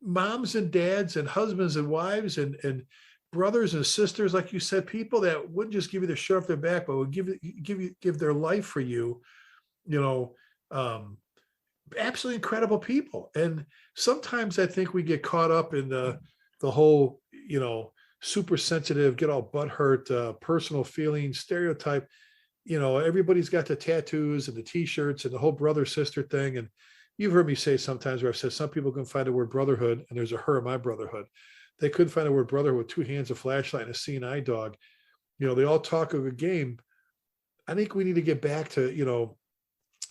moms and dads and husbands and wives and brothers and sisters, like you said, people that wouldn't just give you the shirt off their back, but would give their life for you, absolutely incredible people. And sometimes I think we get caught up in the whole, super sensitive, get all butthurt, personal feelings, stereotype. Everybody's got the tattoos and the t-shirts and the whole brother sister thing. And you've heard me say sometimes where I've said some people can find the word brotherhood, and there's a her in my brotherhood. They couldn't find the word brotherhood with two hands, a flashlight, and a seeing-eye dog. They all talk of a game. I think we need to get back to,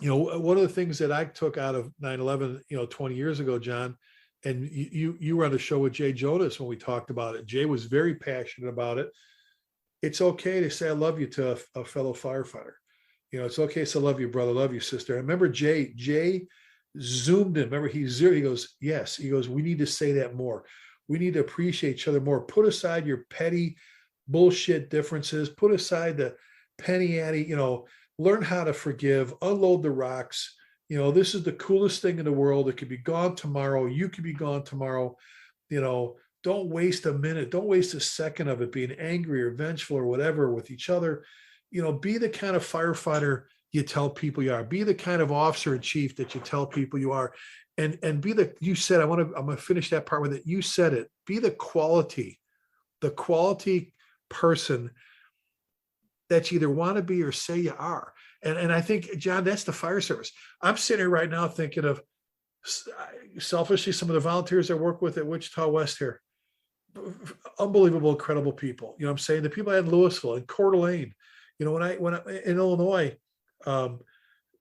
one of the things that I took out of 9/11, 20 years ago, John, and you were on the show with Jay Jonas when we talked about it. Jay was very passionate about it. It's okay to say I love you to a fellow firefighter. It's okay to say I love you, brother, love you, sister. I remember Jay zoomed in. Remember, he goes, yes. He goes, we need to say that more. We need to appreciate each other more. Put aside your petty bullshit differences. Put aside the penny ante, learn how to forgive, unload the rocks. This is the coolest thing in the world. It could be gone tomorrow. You could be gone tomorrow. Don't waste a minute. Don't waste a second of it being angry or vengeful or whatever with each other. Be the kind of firefighter you tell people you are. Be the kind of officer in chief that you tell people you are. And be you said, I'm going to finish that part with it. You said it. Be the quality person that you either want to be or say you are. And I think, John, that's the fire service. I'm sitting here right now thinking of, selfishly, some of the volunteers I work with at Wichita West here. Unbelievable, incredible people. You know what I'm saying? The people I had in Louisville and Coeur d'Alene, you know, when I in Illinois,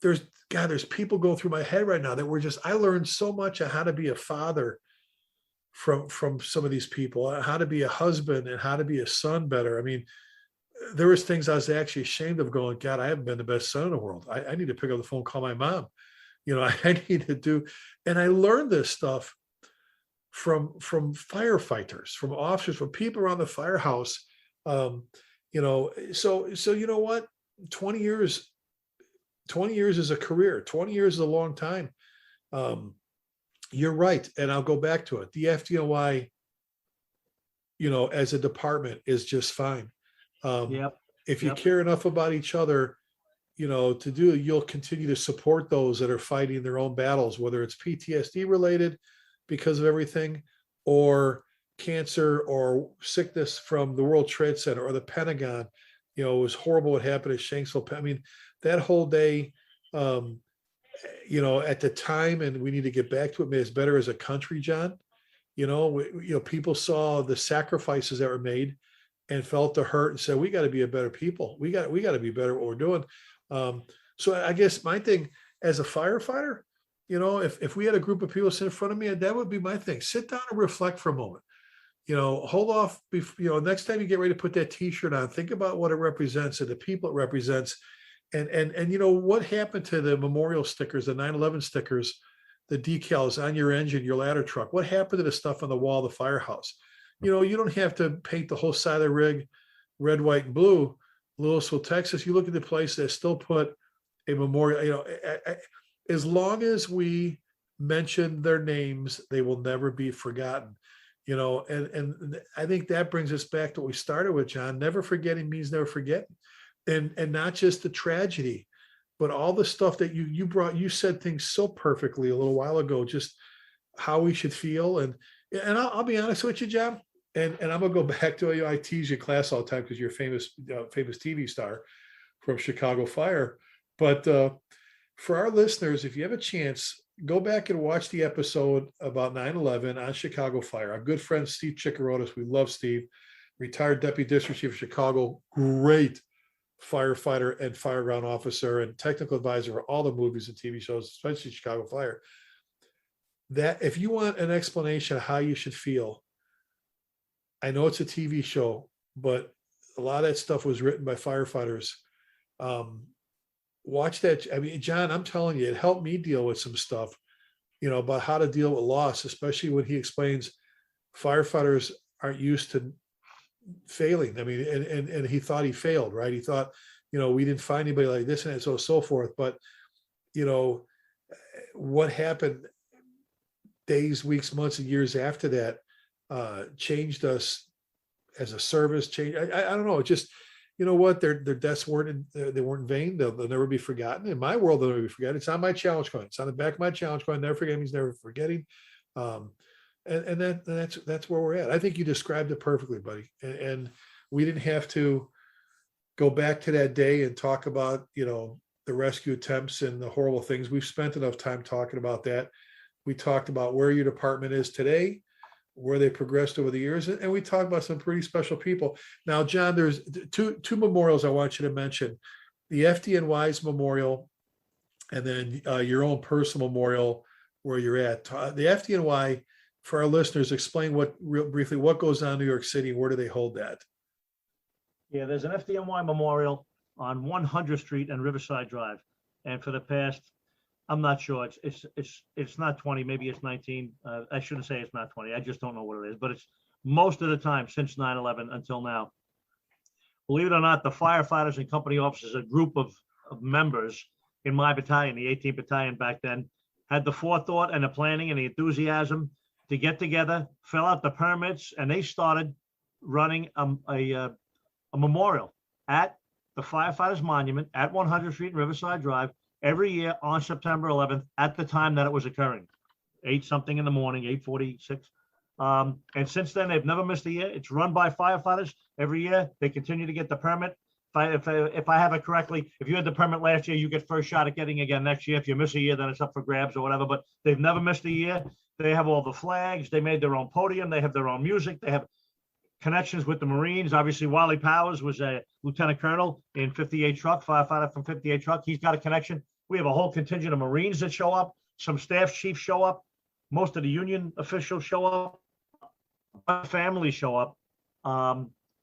there's people going through my head right now that were just, I learned so much on how to be a father from some of these people, how to be a husband and how to be a son better. I mean, there was things I was actually ashamed of going, God, I haven't been the best son in the world. I need to pick up the phone and call my mom. You know, I need to do, and I learned this stuff from firefighters, from officers, from people around the firehouse. You know, so you know what? 20 years is a career. 20 years is a long time. You're right. And I'll go back to it. The FDNY, you know, as a department is just fine. If you care enough about each other, you know, you'll continue to support those that are fighting their own battles, whether it's PTSD related because of everything, or cancer or sickness from the World Trade Center or the Pentagon. You know, it was horrible what happened at Shanksville. I mean, that whole day, you know, at the time, and we need to get back to it, made us better as a country, John. You know, people saw the sacrifices that were made and felt the hurt and said, we got to be a better people. We got to be better at what we're doing. So I guess my thing as a firefighter, you know, if we had a group of people sit in front of me, that would be my thing. Sit down and reflect for a moment. You know, hold off. You know, next time you get ready to put that T-shirt on, think about what it represents and the people it represents. And you know, what happened to the memorial stickers, the 9/11 stickers, the decals on your engine, your ladder truck? What happened to the stuff on the wall of the firehouse? You know, you don't have to paint the whole side of the rig red, white, and blue. Louisville, Texas, you look at the place that still put a memorial, you know, as long as we mention their names, they will never be forgotten. You know, and I think that brings us back to what we started with, John. Never forgetting means never forgetting. And not just the tragedy, but all the stuff that you said things so perfectly a little while ago, just how we should feel. And I'll be honest with you, John, and I'm gonna go back to, you know, I tease your class all the time because you're a famous TV star from Chicago Fire. But for our listeners, if you have a chance, go back and watch the episode about 9/11 on Chicago Fire. Our good friend Steve Chikarotis, we love Steve, retired Deputy District Chief of Chicago, great firefighter and fireground officer and technical advisor for all the movies and TV shows, especially Chicago Fire. That if you want an explanation of how you should feel, I know it's a TV show, but a lot of that stuff was written by firefighters. Watch that. I mean, John, I'm telling you, it helped me deal with some stuff, you know, about how to deal with loss, especially when he explains firefighters aren't used to failing. I mean, and he thought he failed, right? He thought, you know, we didn't find anybody like this and so forth. But, you know, what happened days, weeks, months, and years after that changed us as a service. I don't know. It just, you know what, their deaths weren't in vain. They'll never be forgotten. In my world, they'll never be forgotten. It's on my challenge coin. It's on the back of my challenge coin. Never forget means never forgetting. And that's where we're at. I think you described it perfectly, buddy. And we didn't have to go back to that day and talk about, you know, the rescue attempts and the horrible things. We've spent enough time talking about that. We talked about where your department is today, where they progressed over the years, and we talked about some pretty special people. Now, John, there's two memorials I want you to mention: the FDNY's memorial, and then your own personal memorial where you're at. The FDNY, for our listeners, explain briefly what goes on in New York City. Where do they hold that? Yeah, there's an FDNY memorial on 100th Street and Riverside Drive, and for the past, I'm not sure. It's not 20, maybe it's 19. I shouldn't say it's not 20. I just don't know what it is, but it's most of the time since 9/11 until now. Believe it or not, the firefighters and company officers, a group of members in my battalion, the 18th Battalion back then, had the forethought and the planning and the enthusiasm to get together, fill out the permits, and they started running a memorial at the Firefighters Monument at 100th Street and Riverside Drive every year on September 11th at the time that it was occurring, 8-something in the morning, 8:46. And since then, they've never missed a year. It's run by firefighters. every year. They continue to get the permit. If I have it correctly, if you had the permit last year, you get first shot at getting again next year. If you miss a year, then it's up for grabs or whatever. But they've never missed a year. They have all the flags. They made their own podium. They have their own music. They have connections with the Marines. Obviously, Wally Powers was a lieutenant colonel in 58 Truck, firefighter from 58 Truck. He's got a connection. We have a whole contingent of Marines that show up. Some staff chiefs show up. Most of the union officials show up. Families show up.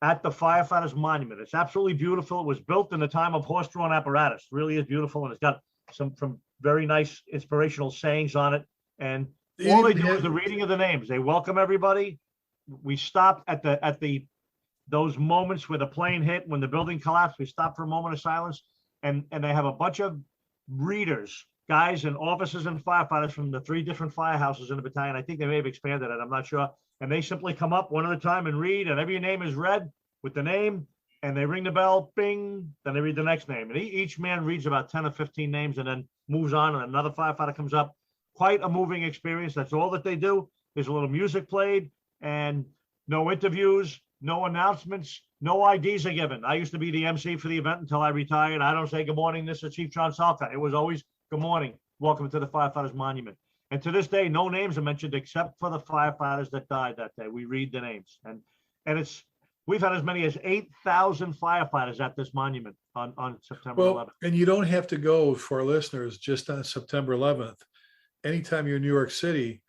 At the Firefighters Monument. It's absolutely beautiful. It was built in the time of horse-drawn apparatus. It really is beautiful, and it's got some very nice inspirational sayings on it. And all they do is the reading of the names. They welcome everybody. We stopped at those moments where the plane hit, when the building collapsed. We stopped for a moment of silence, and they have a bunch of readers, guys and officers and firefighters from the 3 different firehouses in the battalion. I think they may have expanded it. I'm not sure. And they simply come up one at a time and read, and every name is read with the name, and they ring the bell, bing, then they read the next name. And each man reads about 10 or 15 names and then moves on, and another firefighter comes up. Quite a moving experience. That's all that they do. There's a little music played, and no interviews, no announcements, no IDs are given. I used to be the MC for the event until I retired. I don't say good morning, this is Chief John Salka. It was always good morning, welcome to the Firefighters Monument. And to this day, no names are mentioned except for the firefighters that died that day. We read the names, and we've had as many as 8,000 firefighters at this monument on September 11th. And you don't have to go, for our listeners, just on September 11th. Anytime you're in New York City,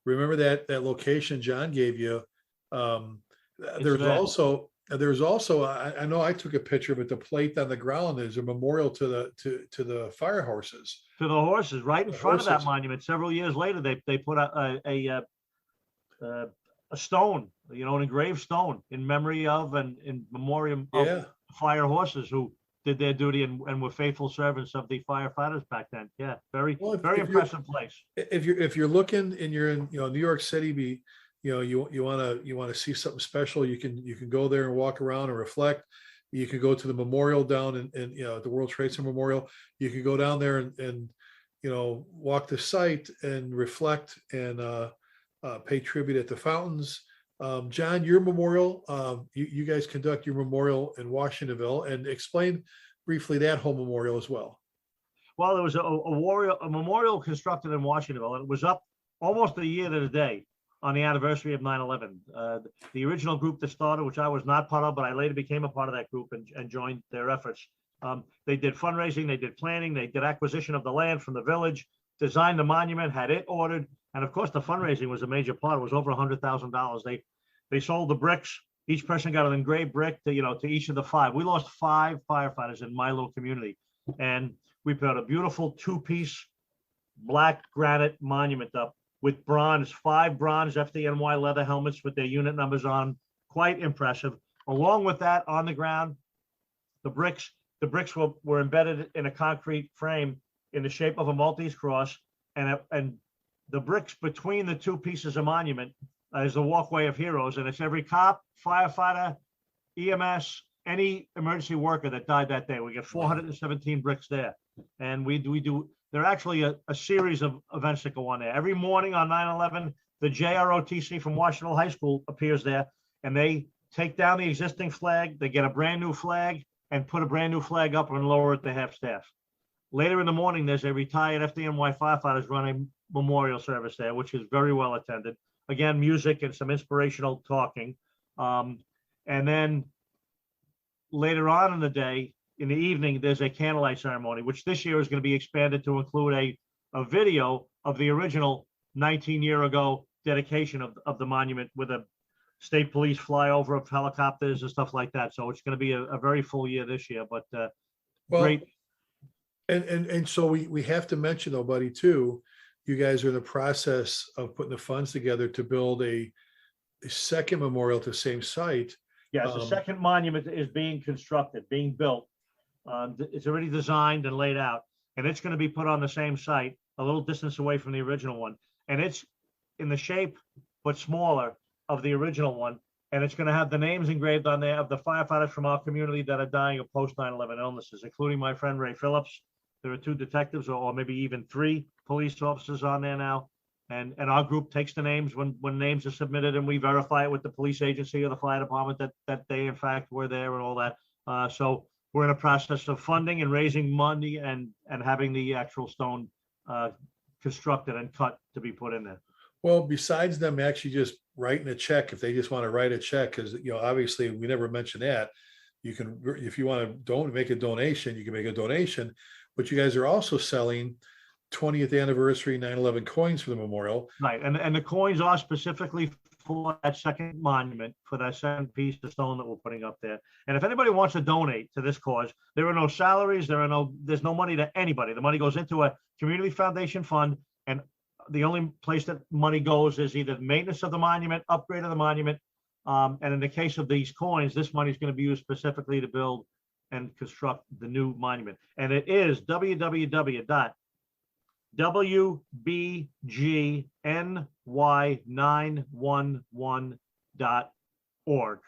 remember that location John gave you. There's also I know I took a picture, but the plate on the ground is a memorial to the fire horses. To the horses, right in front of that monument. Several years later, they put a stone, an engraved stone in memory of and in memoriam of fire horses who did their duty and were faithful servants of the firefighters back then. Yeah, very impressive place. If you're looking and you're in New York City, you want to see something special, you can go there and walk around and reflect. You can go to the memorial down in the World Trade Center Memorial. You can go down there and walk the site and reflect and pay tribute at the fountains. John, your memorial, you guys conduct your memorial in Washingtonville, and explain briefly that whole memorial as well. Well, there was a memorial constructed in Washingtonville, and it was up almost a year to the day on the anniversary of 9/11. The original group that started, which I was not part of, but I later became a part of that group and joined their efforts. They did fundraising, they did planning, they did acquisition of the land from the village, designed the monument, had it ordered, and of course the fundraising was a major part. It was over $100,000. They sold the bricks. Each person got an engraved brick to each of the 5. We lost 5 firefighters in my little community, and we put a beautiful 2-piece black granite monument up with 5 bronze FDNY leather helmets with their unit numbers on. Quite impressive. Along with that, on the ground, the bricks were embedded in a concrete frame in the shape of a Maltese cross, and the bricks between the 2 pieces of monument is the walkway of heroes, and it's every cop, firefighter, EMS, any emergency worker that died that day. We get 417 bricks there, and we do. There are actually a series of events that go on there. Every morning on 9/11, the JROTC from Washingtonville High School appears there, and they take down the existing flag. They get a brand new flag and put a brand new flag up and lower it to half-staff. Later in the morning, there's a retired FDNY firefighters running memorial service there, which is very well attended. Again, music and some inspirational talking. And then later on in the day, in the evening, there's a candlelight ceremony, which this year is going to be expanded to include a video of the original 19-year-ago dedication of the monument with a state police flyover of helicopters and stuff like that. So it's going to be a very full year this year, but great. And so we have to mention, though, buddy, too, you guys are in the process of putting the funds together to build a second memorial to the same site. Yes, the second monument is being constructed, being built. It's already designed and laid out, and it's going to be put on the same site, a little distance away from the original one. And it's in the shape, but smaller, of the original one. And it's going to have the names engraved on there of the firefighters from our community that are dying of post 9/11 illnesses, including my friend Ray Phillips. There are 2 detectives, or maybe even 3 police officers on there now. And our group takes the names when names are submitted, and we verify it with the police agency or the fire department that they in fact were there and all that. So we're in a process of funding and raising money and having the actual stone constructed and cut to be put in there. Well, besides them actually just writing a check, if they just want to write a check, because obviously we never mentioned that. You can, if you want to make a donation, you can make a donation, but you guys are also selling 20th anniversary 9/11 coins for the memorial. Right, and the coins are specifically for that second monument, for that second piece of stone that we're putting up there. And if anybody wants to donate to this cause, there are no salaries, there's no money to anybody. The money goes into a community foundation fund, and the only place that money goes is either maintenance of the monument, upgrade of the monument, and in the case of these coins, this money is going to be used specifically to build and construct the new monument. And it is www.wbgny911.org.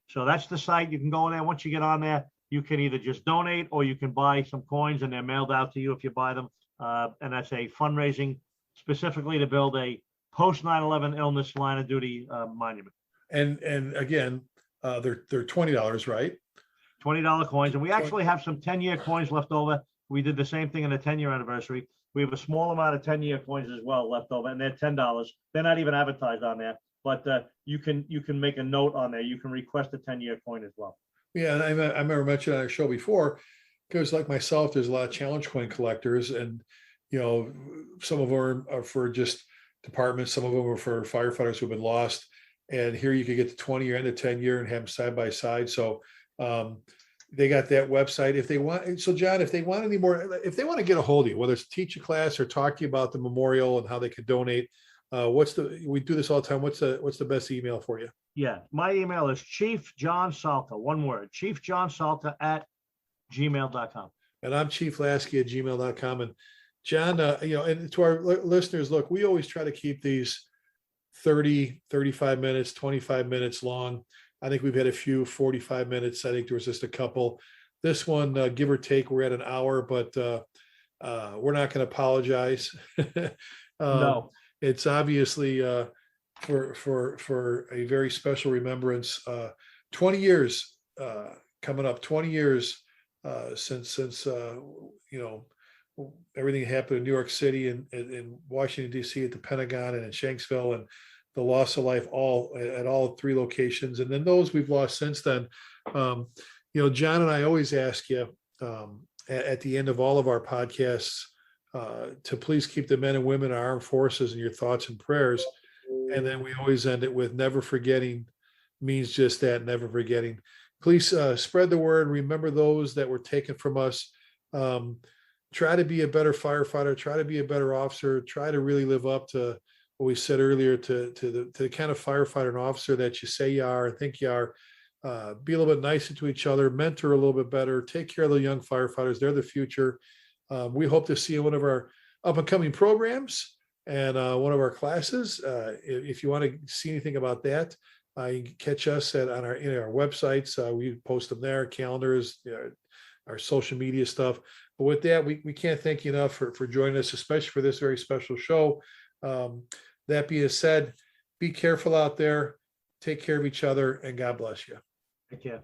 So that's the site. You can go in there. Once you get on there, you can either just donate or you can buy some coins and they're mailed out to you if you buy them. And that's a fundraising specifically to build a post 9/11 illness line of duty monument. And again, they're $20, right? $20 coins. And we actually have some 10-year coins left over. We did the same thing in the 10-year anniversary. We have a small amount of 10-year coins as well left over, and they're $10. They're not even advertised on there, but you can make a note on there. You can request a 10-year coin as well. Yeah, and I remember mentioning on our show before, because like myself, there's a lot of challenge coin collectors, and some of them are for just departments, some of them are for firefighters who've been lost. And here you could get the 20-year and the 10-year and have them side by side. So they got that website if they want. So John, if they want any more, if they want to get a hold of you, whether it's teach a class or talk to you about the memorial and how they could donate, we do this all the time. What's the best email for you? Yeah, my email is Chief John Salka, one word, Chief John Salka @gmail.com. And I'm Chief Lasky @gmail.com. And John, and to our listeners, look, we always try to keep these 30, 35 minutes, 25 minutes long. I think we've had a few 45 minutes. I think there was just a couple. This one, give or take, we're at an hour, but we're not going to apologize. No, it's obviously for a very special remembrance. 20 years coming up. 20 years since everything happened in New York City and in Washington D.C. at the Pentagon and in Shanksville, and the loss of life at all three locations, and then those we've lost since then. John and I always ask you at the end of all of our podcasts to please keep the men and women of our armed forces in your thoughts and prayers. And then we always end it with never forgetting means just that, never forgetting. Please spread the word. Remember those that were taken from us. Try to be a better firefighter. Try to be a better officer. Try to really live up to what we said earlier, to the kind of firefighter and officer that you say you are and think you are. Be a little bit nicer to each other, mentor a little bit better, take care of the young firefighters. They're the future. We hope to see you in one of our up and coming programs and one of our classes. If you want to see anything about that, you can catch us in our websites. We post them there, calendars, our social media stuff. But with that, we can't thank you enough for joining us, especially for this very special show. That being said, be careful out there, take care of each other, and God bless you. take care.